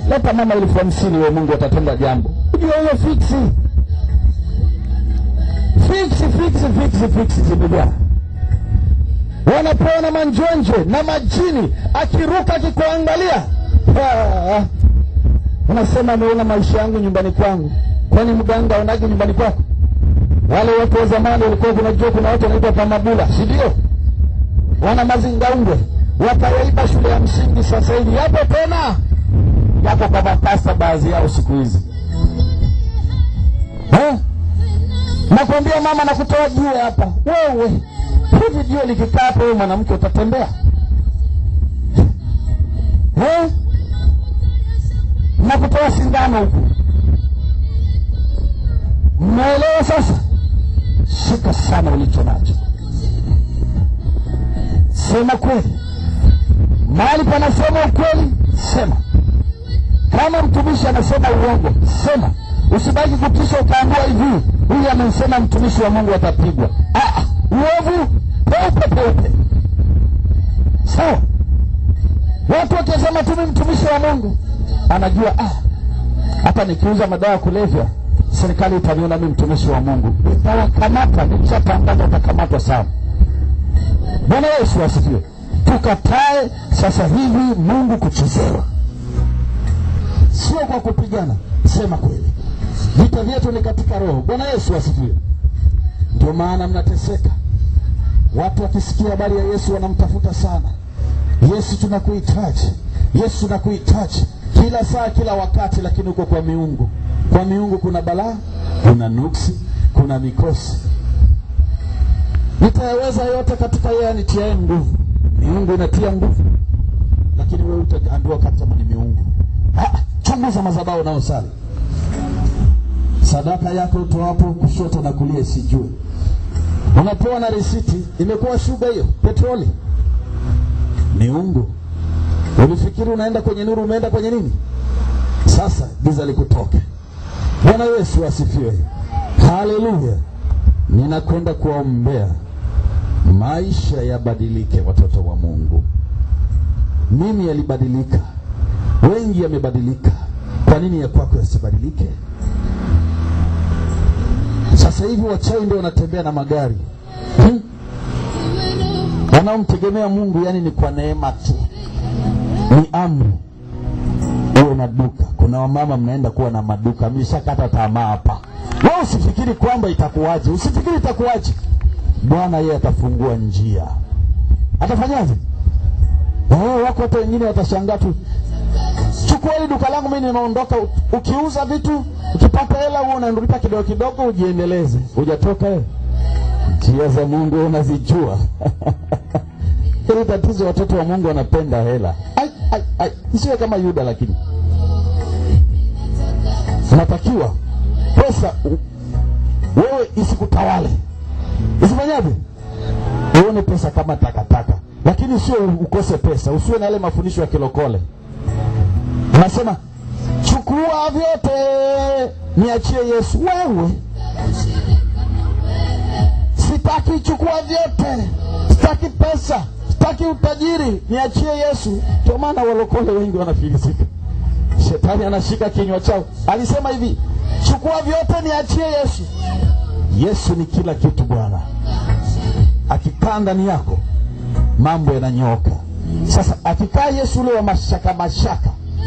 leta mama 50,000 wewe Mungu atatenda jambo. Unajua hiyo fix zimejaa. Wanapona manjonje na majini, akiruka akikuangalia. Unasema ameona maisha yangu nyumbani kwangu. Kwani mganga anaje nyumbani kwako? Wale watu wa zamani walikuwa kunajua kuna watu wanaitwa pamabula, si ndio? Wana mazingaungwe. Wataiba shule ya msingi sasa hivi. Hapo tena yako kwa mapasa baadhi yao siku hizi. Nakwambia mama nakutoa jiwe hapa. Wewe hivi jiwe likikaa hapo wewe mwanamke utatembea? Nakutoa sindano huko. Umeelewa sasa? Shika sana ulicho nacho. Sema kweli. Mahali panasema ukweli, sema. Kama mtumishi anasema uongo, sema. Usibaki kutisha ukaambiwa hivi, huyu amesema mtumishi wa Mungu atapigwa. Uovu peupe. Sawa. Watu wakisema tu mtumishi wa Mungu, anajua hapa nikiuza madawa ya kulevya, serikali itaniona mimi mtumishi wa Mungu. Nitawakamata, nikishapambana utakamatwa sana. Bwana Yesu asifiwe. Tukatae sasa hivi Mungu kuchezewa. Sio kwa kupigana, sema kweli. Vita vyetu ni katika roho. Bwana Yesu asifiwe. Ndio maana mnateseka. Watu wakisikia habari ya Yesu wanamtafuta sana. Yesu tunakuhitaji. Yesu tunakuhitaji. Kila saa, kila wakati, lakini uko kwa miungu. Kwa miungu kuna balaa, kuna nuksi, kuna mikosi. Nitayaweza yote katika yeye anitiaye nguvu. Miungu inatia nguvu. Lakini wewe utaambiwa kama ni miungu. Chunguza madhabahu nao sali. Sadaka yako utoapo kushoto na kulia sijue. Unapewa na risiti, imekuwa shuga hiyo, petroli. Miungu. Ulifikiri unaenda kwenye nuru, umeenda kwenye nini? Sasa giza likutoke. Bwana Yesu asifiwe. Haleluya. Ninakwenda kuombea maisha yabadilike, watoto wa Mungu. Mimi yalibadilika. Wengi yamebadilika. Kwa nini ya kwako yasibadilike? Sasa hivi wachawi ndio wanatembea na magari. Wanaomtegemea Mungu yani ni kwa neema tu. Ni amri. Uwe na duka. Kuna wamama mnaenda kuwa na maduka. Mlishakata tamaa hapa. Wewe usifikiri kwamba itakuwaje. Usifikiri itakuwaje. Bwana yeye atafungua njia. Atafanyaje? Wako watu wengine watashangaa tu. Chukua hili duka langu mimi ninaondoka. Ukiuza vitu, ukipata hela wewe unaendelea kidogo kidogo ujiendeleze. Hujatoka wewe. Njia za Mungu unazijua. Ile tatizo watoto wa Mungu wanapenda hela. Isiwe kama Yuda lakini. Unatakiwa pesa wewe isikutawale. Isifanyaje? Uone pesa kama takataka. Lakini sio ukose pesa. Usiwe na yale mafundisho ya kilokole. Unasema chukua vyote niachie Yesu. Wewe sitaki chukua vyote. Sitaki pesa, sitaki utajiri, niachie Yesu. Ndio maana walokole wengi wanafilisika. Shetani anashika kinywa chao. Alisema hivi, chukua vyote niachie Yesu. Yesu ni kila kitu Bwana. Akikaa ndani yako mambo yananyoka. Sasa akikaa Yesu ule wa mashaka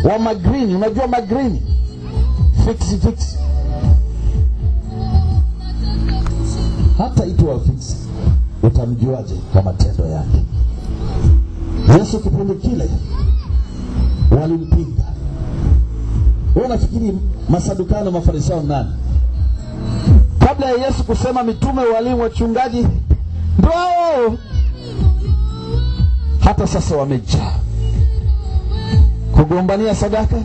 wa magrini, unajua magrini? Fix. Hata itwa fix. Utamjuaje kwa matendo yake? Yesu kipindi kile walimpinga. Wewe unafikiri Masadukayo na Mafarisayo nani? Kabla ya Yesu kusema mitume, walimu, wachungaji ndio hata sasa wamejaa kugombania sadaka,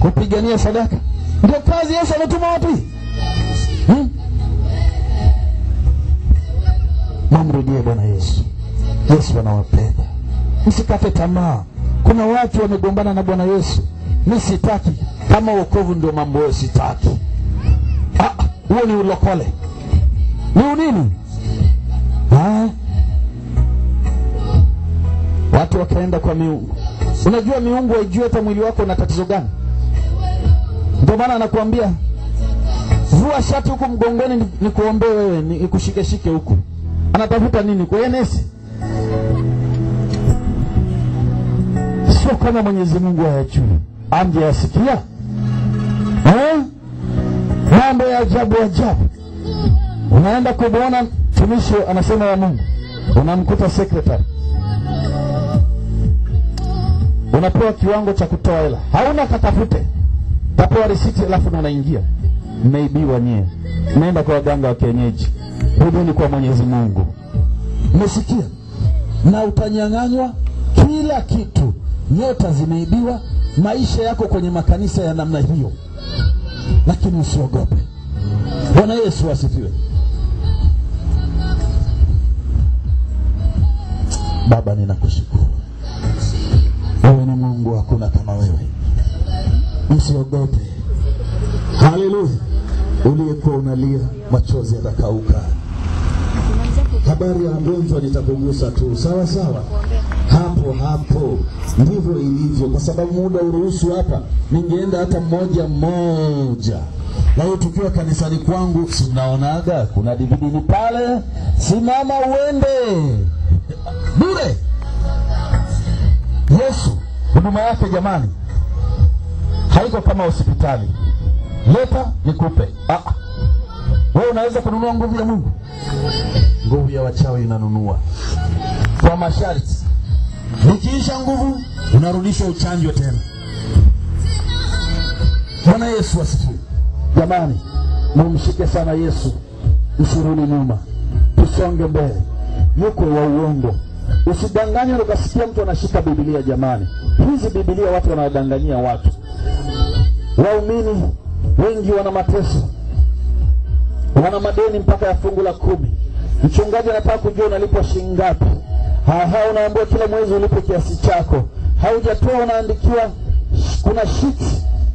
kupigania sadaka. Ndio kazi Yesu ametuma wapi? Mamrudie Bwana Yesu. Yesu anawapenda. Msikate tamaa. Kuna watu wamegombana na Bwana Yesu. Mimi sitaki. Kama wokovu ndio mambo yao sitaki. Huo ni ulokole. Ni nini? Watu wakaenda kwa miungu. Unajua miungu haijui hata mwili wako una tatizo gani. Ndio maana anakuambia vua shati huko mgongoni nikuombee wewe, nikushike huko. Anatafuta nini? Kwa yenesi. Sio kama Mwenyezi Mungu hayajui. Anje yasikia. Mambo ya ajabu. Unaenda kuona tumishi anasema wa Mungu. Unamkuta secretary. Unapewa kiwango cha kutoa hela. Hauna katafute. Tapewa risiti alafu unaingia. Mmeibiwa nyie. Nenda kwa waganga wa kienyeji. Rudini kwa Mwenyezi Mungu. Umesikia? Na utanyang'anywa kila kitu. Nyota zimeibiwa, maisha yako kwenye makanisa ya namna hiyo. Lakini usiogope. Bwana Yesu asifiwe. Baba ninakushukuru. Wewe ni Mungu, hakuna kama wewe. msiogope. Haleluya. Uliyekuwa unalia machozi yatakauka. Habari ya mgonjwa nitakugusa tu, sawa sawa. Hapo ndivyo ilivyo, kwa sababu muda uruhusu hapa. Ningeenda hata mmoja. Leo tukiwa kanisani kwangu, si mnaonaga kuna DVD pale, simama uende bure. Yesu huduma yake jamani haiko kama hospitali. Leta nikupe. Wewe unaweza kununua nguvu ya Mungu? Nguvu ya wachawi inanunua kwa masharti. Nikiisha nguvu unarudishwa uchanjwe tena. Bwana Yesu asifiwe. Jamani, mumshike sana Yesu, usirudi nyuma, tusonge mbele. Yuko wa uongo. Usidanganywe ukasikia mtu anashika Biblia jamani. Hizi Biblia watu wanadanganyia watu. Waumini wengi wana mateso, wana madeni mpaka ya fungu la 10. Mchungaji anataka kujua unalipwa shilingi ngapi. Unaambiwa kila mwezi ulipe kiasi chako. Haujatoa unaandikiwa kuna sheet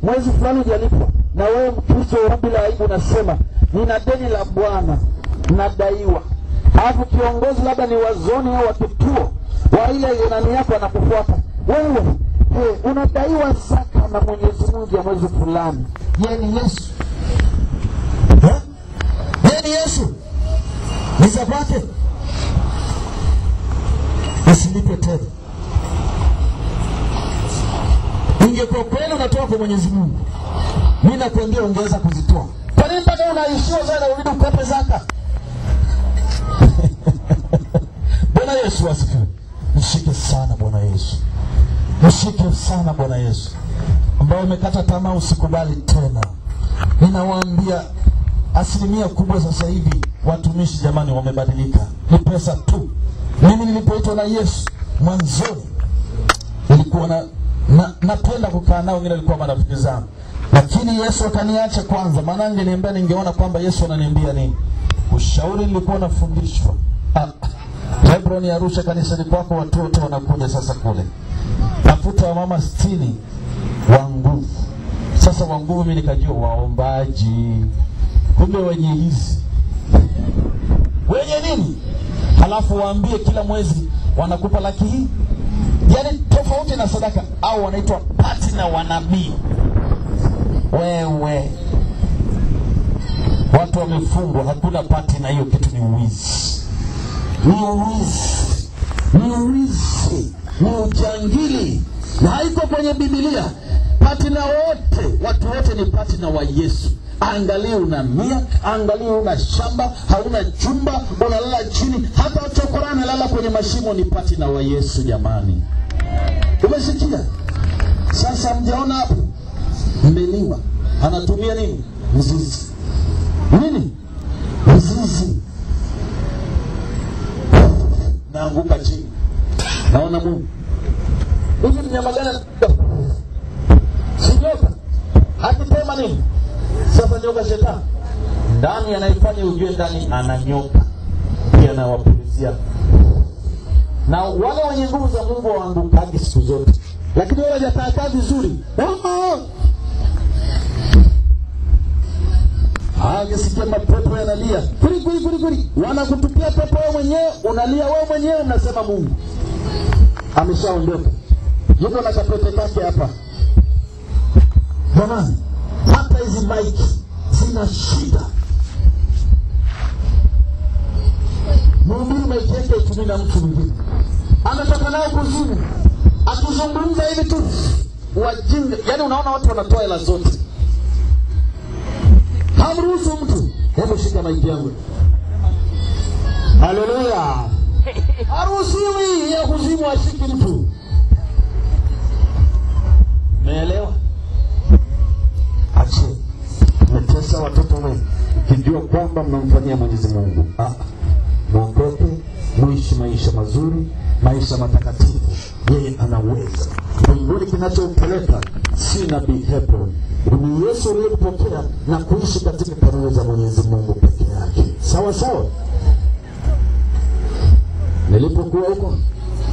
mwezi fulani hujalipwa. Na wewe Mkristo bila aibu unasema nina deni la Bwana nadaiwa. Alafu kiongozi labda ni wazoni au wa kituo wa ile nani yako anakufuata. Wewe unadaiwa zaka na Mwenyezi Mungu ya mwezi fulani. Yeye ni Yesu. Yeye ni Yesu. Ni zake. Usilipe tena. Ingekuwa kweli unatoa kwa Mwenyezi Mungu, mimi nakwambia ungeweza kuzitoa. Kwa nini mpaka unaishia sana urudi ukope zaka? Bwana Yesu asifiwe. Mshike sana Bwana Yesu. Mshike sana Bwana Yesu. Ambao umekata tamaa usikubali tena. Ninawaambia asilimia kubwa sasa hivi watumishi jamani wamebadilika. Ni pesa tu. Mimi nilipoitwa na Yesu mwanzoni nilikuwa napenda kukaa nao, wengine walikuwa marafiki zangu. Lakini Yesu akaniacha kwanza, maana angeniambia ningeona kwamba Yesu ananiambia nini. Ushauri nilikuwa nafundishwa. Hebron ya Arusha kanisani kwako watoto wanakuja sasa kule. Tafuta wa mama 60 wa nguvu. Sasa wa nguvu mimi nikajua waombaji. Kumbe wenye hizi. Wenye nini? Halafu waambie kila mwezi wanakupa laki hii. Yaani tofauti na sadaka, au wanaitwa partner wa nabii. Wewe watu wamefungwa, hakuna partner, hiyo kitu ni uwizi. Ni ujangili. Na haiko kwenye Biblia. Partner wote, watu wote ni partner wa Yesu. Angalia una miaka, angalia una shamba, hauna jumba, unalala chini, hata chokora analala kwenye mashimo, ni partner wa Yesu jamani. Umesikia? Sasa mjaona hapo? Mmeliwa. Anatumia nini? Mzizi. Nini? Mzizi. Naanguka chini. Naona Mungu. Hivi ni nyama gani? Sinyoka. Akitema nini? Sasa nyoka shetani. Ndani anaifanya ujue ndani ananyoka. Pia na wapulizia. Na wale wenye nguvu za Mungu waangukaji siku zote. Lakini wale hajataka vizuri. Angesikia mapepo yanalia. Kuri. Wanakutupia pepo wewe mwenyewe, unalia wewe mwenyewe, unasema Mungu ameshaondoka. Yuko na kapete kake hapa. Jamani, hata hizi mic zina shida. Mungu mic yake itumie na mtu mwingine. Anatoka nayo kuzimu. Akizungumza hivi tu wajinga. Yaani unaona watu wanatoa hela zote. Hamruhusu mtu. Hebu shika mic yangu. Haleluya. Haruhusiwi ya kuzimu ashiki mtu. Umeelewa? Ache. Mmetesa watoto wenu kijua kwamba mnamfanyia Mwenyezi Mungu. Muogope, muishi maisha mazuri, maisha matakatifu. Yeye anaweza. Mbinguni kinachompeleka si nabii Hebron. Ni Yesu aliyepokea na kuishi katika kanuni za Mwenyezi Mungu peke yake. Sawa sawa. Nilipokuwa huko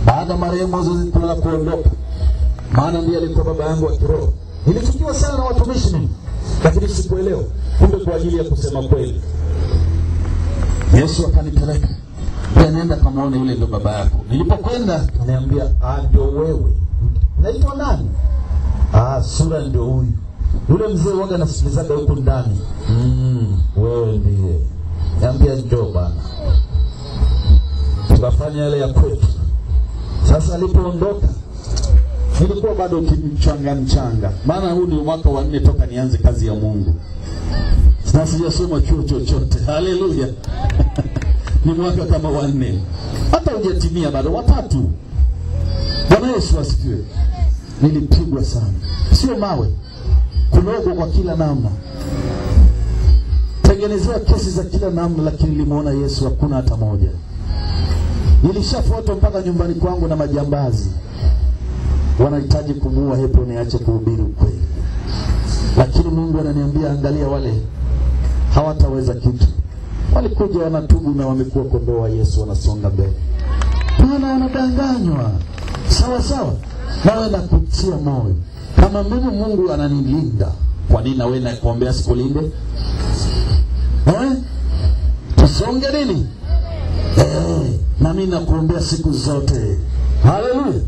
baada marehemu Moses kuondoka, maana ndiye alikuwa baba yangu wa kiroho, Nilichukiwa sana na watumishi mimi, lakini sikuelewa kumbe kwa ajili ya kusema kweli. Yesu akanipeleka, nenda kamaone yule ndo baba yako. Nilipokwenda ananiambia, ndio wewe. Naitwa nani? Sura ndio huyu. Yule mzee waga nasikilizaga huko ndani. Wewe ndiye. Niambia njoo bana. Tukafanya yale ya kwetu. Sasa alipoondoka, nilikuwa bado mchanga. Maana huu ni mwaka wa 4 toka nianze kazi ya Mungu. Sasa sijasoma chuo chochote. Haleluya. Ni mwaka kama wa 4. Hata hujatimia bado, wa 3. Bwana Yesu asifiwe. Nilipigwa sana. Sio mawe. Kulogwa kwa kila namna. Tengenezewa kesi za kila namna, lakini nilimuona Yesu hakuna hata moja. Nilishafuatwa mpaka nyumbani kwangu na majambazi. Wanahitaji kumuua, hepo niache kuhubiri ukweli. Lakini Mungu ananiambia, angalia wale hawataweza kitu. Walikuja wanatubu na wamekuwa kondoo wa Yesu, wanasonga mbele. Maana wanadanganywa. Sawa. Nawe nakutia moyo. Kama mimi Mungu ananilinda, kwa nini nawe nakuombea sikulinde? Tusonge nini? Na mimi nakuombea siku zote. Haleluya.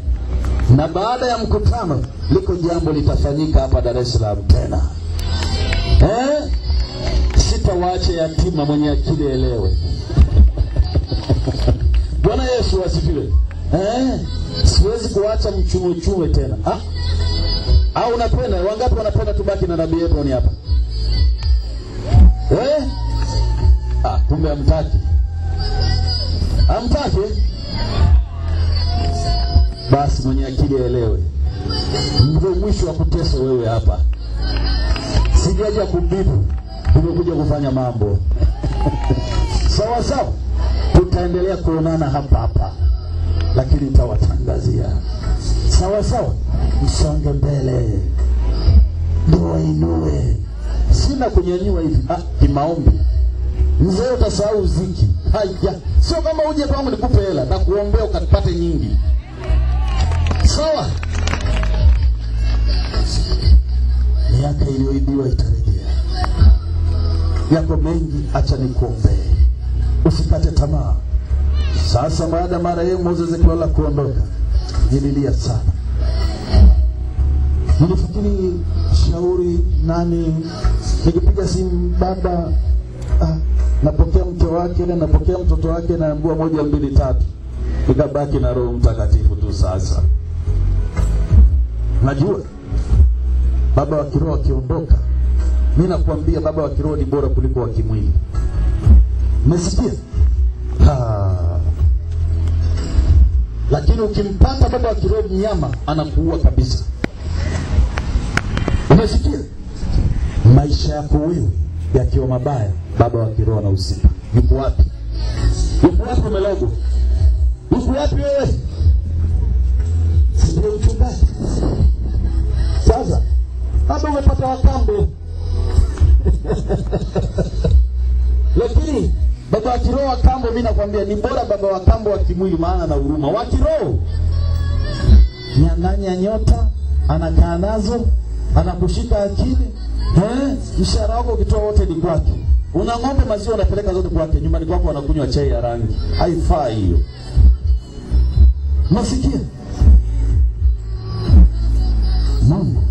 Na baada ya mkutano liko jambo litafanyika hapa Dar es Salaam tena. Sitawaacha yatima, mwenye akili elewe. Bwana Yesu asifiwe. Siwezi kuacha mchume tena. Au unapenda, wangapi wanapenda tubaki na nabii yetu ni hapa? Kumbe hamtaki. Basi mwenye akili elewe. Ndio mwisho wa kuteso wewe hapa. Sijaja kubibu, nimekuja kufanya mambo. Sawa. Tutaendelea kuonana hapa. Lakini nitawatangazia. Sawa. Msonge mbele. Ndio inue. Sina kunyanyua hivi. Kimaombi. Mzee utasahau ziki. Haya. Sio kama uje kwangu nikupe hela na kuombea ukapate nyingi. Sawa. Miaka iliyoibiwa itarejea. Yako mengi, acha nikuombee. Usikate tamaa. Sasa baada marehemu Moses Kilola kuondoka, nililia sana. Nilifikiri shauri nani, nikipiga simu baba, napokea mke wake na napokea mtoto wake na ambua 1 2 3. Nikabaki na Roho Mtakatifu tu sasa. Najua baba wa kiroho akiondoka, mimi nakwambia baba wa kiroho ni bora kuliko wa kimwili. Umesikia? Lakini ukimpata baba wa kiroho mnyama, anakuua kabisa. Umesikia? Maisha yako wewe yakiwa mabaya, baba wa kiroho anahusika. Yuko wapi? Umelogo? Yuko wapi wewe? Sio mchungaji. Sasa baba umepata wakambo. Lakini baba wa kiroho wa kambo, mimi nakwambia ni bora baba wa kambo wa kimwili, maana na huruma. Wa kiroho nyang'anya nyota, anakaa nazo, anakushika akili. Mshahara wako ukitoa wote ni kwake. Una ng'ombe maziwa unapeleka zote kwake, nyumbani kwako wanakunywa chai ya rangi. Haifai hiyo. Masikia? Mungu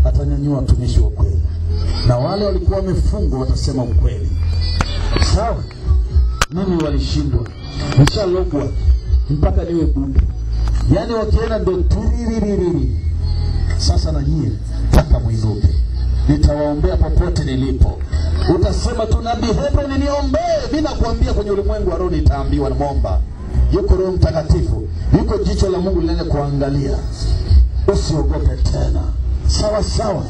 atanyanyua watumishi wa kweli, na wale walikuwa wamefungwa watasema ukweli. Sawa? Mimi walishindwa, nishalogwa mpaka niwe bubu. Yaani wakienda ndo tiririri. Sasa na nyie taka muinuke. Nitawaombea popote nilipo. Utasema tu nabii hebu niniombee. Mimi nakwambia kwenye ulimwengu wa roho nitaambiwa na Mungu. Yuko Roho Mtakatifu, yuko jicho la Mungu linene kuangalia. Usiogope tena. Sawa.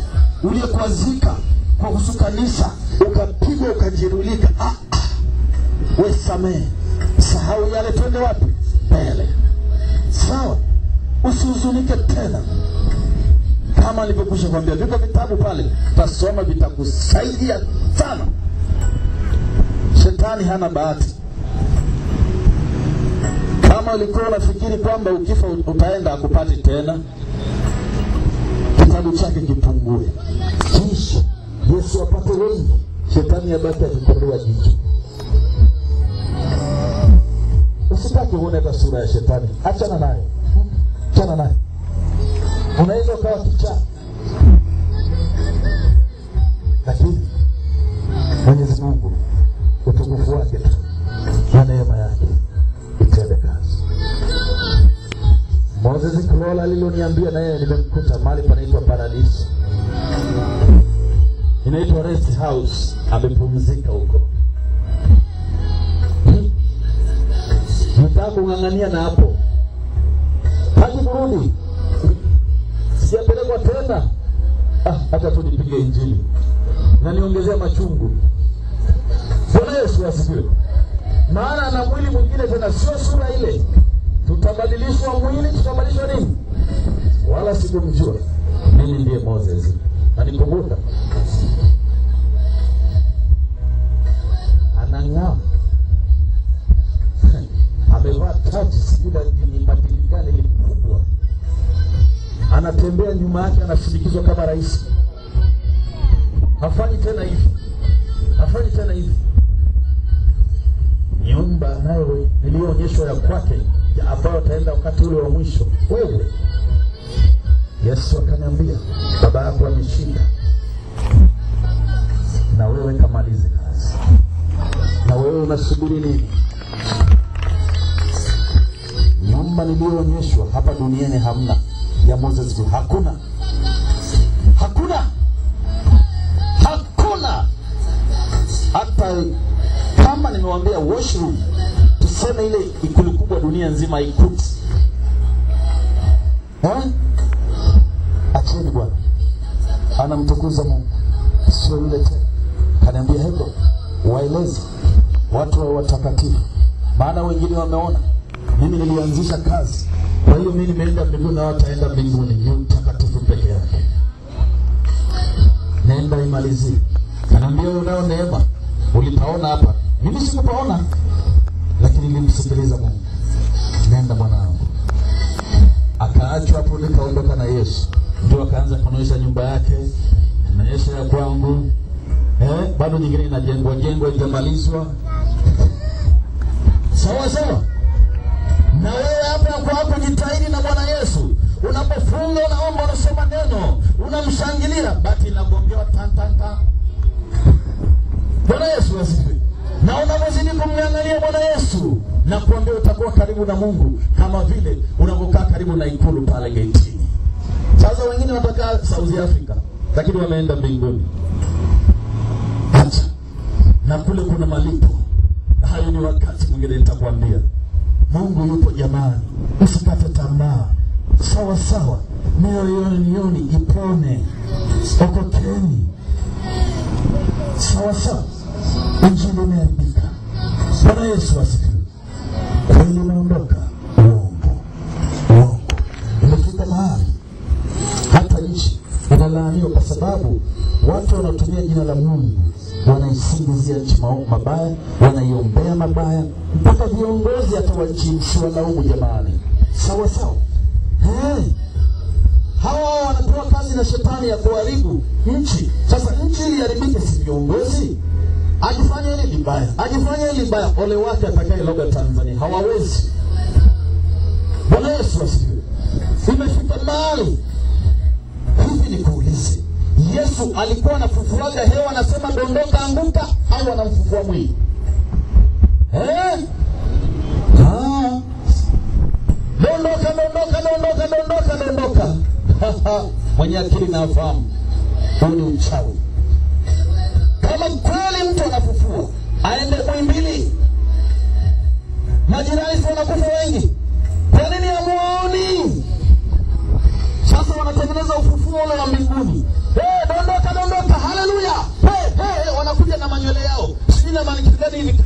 Uliyekwazika kwa kusukanisa, ukapigwa ukajirulika, wewe samehe. Sahau yale, twende wapi? Mbele. Sawa. Usihuzunike tena. Kama nilivyokusha kwambia, viko vitabu pale, tasoma vitakusaidia sana. Shetani hana bahati. Kama ulikuwa unafikiri kwamba ukifa utaenda akupati tena, kitabu chake kipungue, kisha Yesu apate wengi, shetani abaki akikondoa jicho. Usitaki uone hata sura ya shetani, achana naye. Achana naye. Unaweza ukawa kichaa, lakini Mwenyezi Mungu utukufu wake tu na neema yake itende kazi. Moses Kulola aliloniambia, na yeye nimemkuta mahali panaitwa Paradiso, inaitwa Rest House, amepumzika huko. Nataka kung'ang'ania na hapo, haki kurudi, sijapelekwa tena. Hata tu nipige injili na niongezea machungu. Bwana Yesu asifiwe. Maana ana mwili mwingine tena, sio sura ile. Tutabadilishwa mwili, tutabadilishwa nini? Wala sikumjua. Mimi ndiye Moses. Anikumbuka. Anang'aa. Amevaa taji, sijui ni badili gani likubwa. Anatembea nyuma yake, anashindikizwa kama rais. Hafanyi tena hivi. Hafanyi tena hivi. Nyumba nayo niliyoonyeshwa ya kwake, ya ambayo ataenda wakati ule wa mwisho. Wewe, Yesu akaniambia, baba yako ameshinda, na wewe kamalize kazi. Na wewe unasubiri nini? Nyumba niliyoonyeshwa hapa duniani hamna ya Moses. Hakuna. Hakuna. Hakuna. Hata kama nimewambia washroom, tuseme ile ikulu kubwa dunia nzima ikuti. Acheni Bwana. Anamtukuza Mungu. Sio yule tena. Kaniambia hego, waeleze watu wa watakatifu. Maana wengine wameona mimi nilianzisha kazi, kwa hiyo mimi nimeenda mbinguni na wataenda mbinguni. Ni mtakatifu peke yake. Nenda imalizie. Kaniambia unao neema, ulipaona hapa. Mimi sikupaona, lakini nilimsikiliza Mungu. Nenda mwanangu. Akaachwa hapo, nikaondoka na Yesu. Ndio akaanza kuonyesha nyumba yake, anaonyesha ya kwangu. Bado nyingine inajengwa inamalizwa. Sawa sawa. Na wewe hapa kwa hapo jitahidi na Bwana Yesu. Unapofunga, unaomba, unasoma neno, unamshangilia, bati inagongewa tan tan tan. Bwana Yesu asifiwe. Na unapozidi kumwangalia Bwana Yesu, na kuambia utakuwa karibu na Mungu kama vile unapokaa karibu na ikulu pale getini. Sasa wengine watakaa South Africa, lakini wameenda mbinguni. Acha. Na kule kuna malipo. Hayo ni wakati mwingine nitakwambia. Mungu yupo jamani. Usikate tamaa. Sawa sawa. Mioyoni ipone. Okokeni. Sawa sawa. Injili imeharibika. Bwana Yesu asifiwe. Kweli umeondoka. Uongo. Umefika mahali hata nchi inalaaniwa kwa sababu watu wanatumia jina la Mungu, wanaisingizia nchi mabaya, wanaiombea mabaya, mpaka viongozi hata wa nchi msiwalaumu jamani. Sawa sawa. Hawa wanapewa kazi na shetani ya kuharibu nchi. Sasa nchi ili haribike, si viongozi? Ajifanya ile libaya, ajifanya ile libaya, ole wake atakaye loga Tanzania. Hawawezi. Bwana Yesu asifiwe. Imefika mahali hivi nikuulize, Yesu alikuwa anafufuaga hewa, anasema dondoka anguka, au anamfufua mwili? Dondoka. Mwenye akili na afahamu, huu ni uchawi. Kama kweli mtu anafufua, aende Muhimbili. Majirani wanakufa wengi. Kwa nini hamuoni? Sasa wanatengeneza ufufuo ule wa mbinguni. Dondoka, haleluya. Wanakuja na manywele yao. Sijui na maana kitu gani hivi.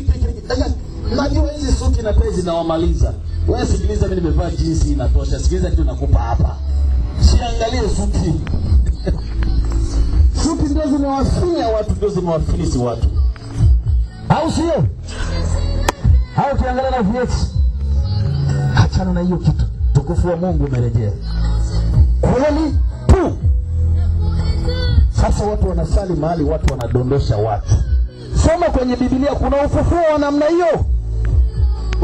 Najua hizi suti na pezi na wamaliza. Wewe sikiliza, mimi nimevaa jinsi inatosha. Sikiliza kitu nakupa hapa. Siangalie suti. Suti ndio zimewafinya watu, ndio zimewafilisi watu. Au sio? Hao kiangalia na vieti. Achana na hiyo kitu. Tukufu wa Mungu umerejea. Kweli tu. Sasa watu wanasali mahali watu wanadondosha watu. Soma kwenye Biblia, kuna ufufuo wa namna hiyo.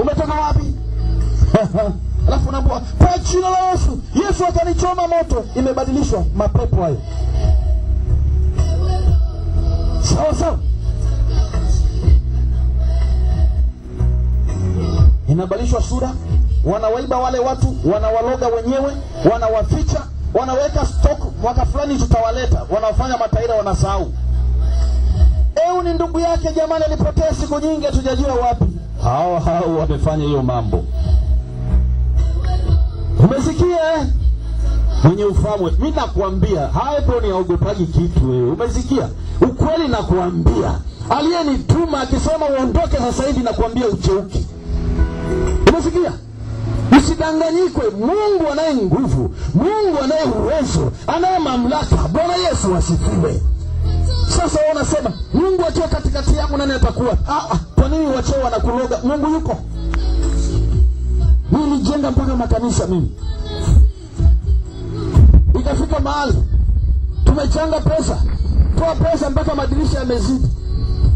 Umetoka wapi? Alafu unaambiwa kwa jina la Yesu, Yesu atanichoma moto. Imebadilishwa mapepo hayo. Sawa sawa. Inabadilishwa sura, wanawaiba wale watu, wanawaloga wenyewe, wanawaficha, wanaweka stock, mwaka fulani tutawaleta, wanafanya mataira, wanasahau. Ni ndugu yake jamani, alipotea siku nyingi hatujajua wapi. Hao wamefanya hiyo mambo. Umesikia? Mwenye ufahamu, mimi nakwambia, hapo ni haogopaji kitu wewe. Umesikia? Ukweli nakwambia. Aliyenituma akisema uondoke sasa hivi, nakwambia ucheuke. Umesikia? Usidanganyikwe. Mungu anaye nguvu, Mungu anaye uwezo, anaye mamlaka. Bwana Yesu asifiwe. Sasa wanasema Mungu akiwa katikati yangu nani atakuwa? Kwa nini wachao wanakuloga? Mungu yuko. Nilijenga mpaka makanisa mimi. Ikafika mahali tumechanga pesa, toa pesa mpaka madirisha yamezidi.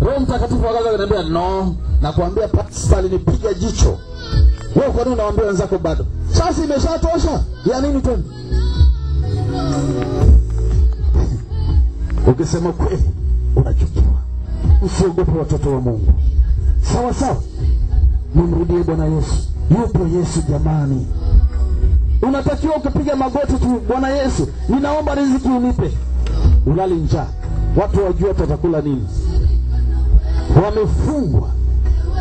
Roho Mtakatifu akaanza kuniambia no, na kuambia pastor alinipiga jicho. Wewe kwa nini unawaambia wenzako bado? Sasa imeshatosha. Ya nini tena? Ukisema kweli unachukiwa. Usiogope watoto wa Mungu. Sawa sawa. Mrudie Bwana Yesu. Yupo Yesu jamani. Unatakiwa ukipiga magoti tu, Bwana Yesu, ninaomba riziki unipe. Ulali njaa. Watu wajua watakula nini. Wamefungwa.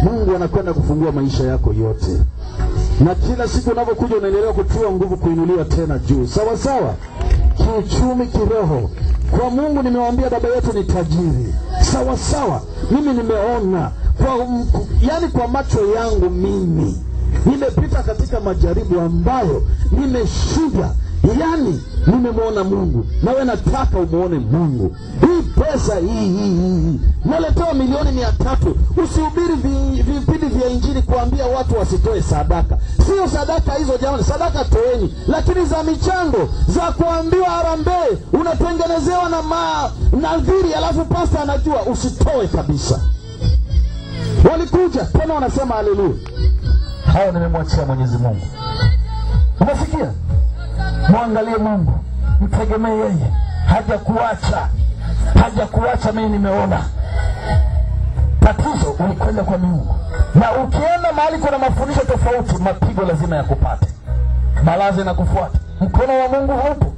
Mungu anakwenda kufungua maisha yako yote. Na kila siku unapokuja unaendelea kutiwa nguvu kuinuliwa tena juu. Sawa sawa. Kiuchumi, kiroho. Kwa Mungu nimewaambia baba yetu ni tajiri. Sawa sawa. Mimi nimeona yani kwa macho yangu mimi nimepita katika majaribu ambayo nimeshinda. Yani nimemwona Mungu. Nawe nataka umuone Mungu. Hii pesa hii naletewa milioni 300. Usihubiri vipindi vya injili kuambia watu wasitoe sadaka. Sio sadaka hizo jamani, sadaka toeni. Lakini za michango, za kuambiwa harambee, unatengenezewa na nadhiri, alafu pasta anajua usitoe kabisa. Walikuja tena wanasema haleluya. Hao nimemwachia Mwenyezi Mungu. Umesikia? Muangalie Mungu, mtegemee yeye. Haja kuacha mimi nimeona. Tatizo ulikwenda kwa Mungu. Na ukienda mahali kuna mafundisho tofauti, mapigo lazima yakupate. Balaza na kufuata. Mkono wa Mungu haupo.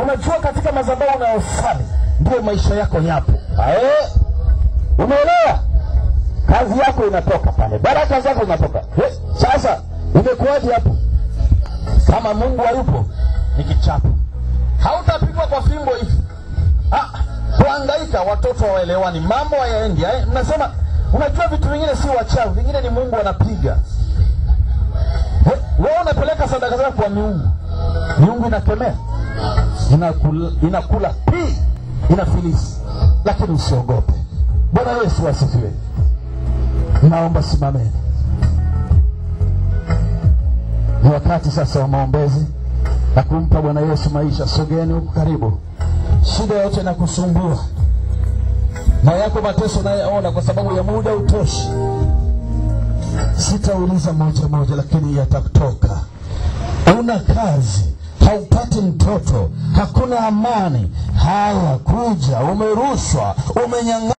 Unajua katika madhabahu unayosali ndio maisha yako yapo. Umeelewa? Kazi yako inatoka pale. Baraka zako zinatoka. Sasa umekuaje hapo? Kama Mungu hayupo ni kichapo. Hautapigwa kwa fimbo hivi. Kuhangaika watoto waelewani, mambo hayaendi. Mnasema unajua vitu vingine si wachawi, vingine ni Mungu anapiga. Wewe unapeleka sadaka zako kwa miungu. Miungu inakemea. Inakula inafilisi. Lakini usiogope. Bwana Yesu asifiwe. Naomba simameni. Ni wakati sasa wa maombezi na kumpa Bwana Yesu maisha. Sogeni huku karibu. Shida yote na kusumbua na yako mateso nayaona, kwa sababu ya muda utoshi. Sitauliza moja, lakini yatakutoka. Una kazi, haupati mtoto, hakuna amani. Haya kuja, umerushwa, umenyang'anywa.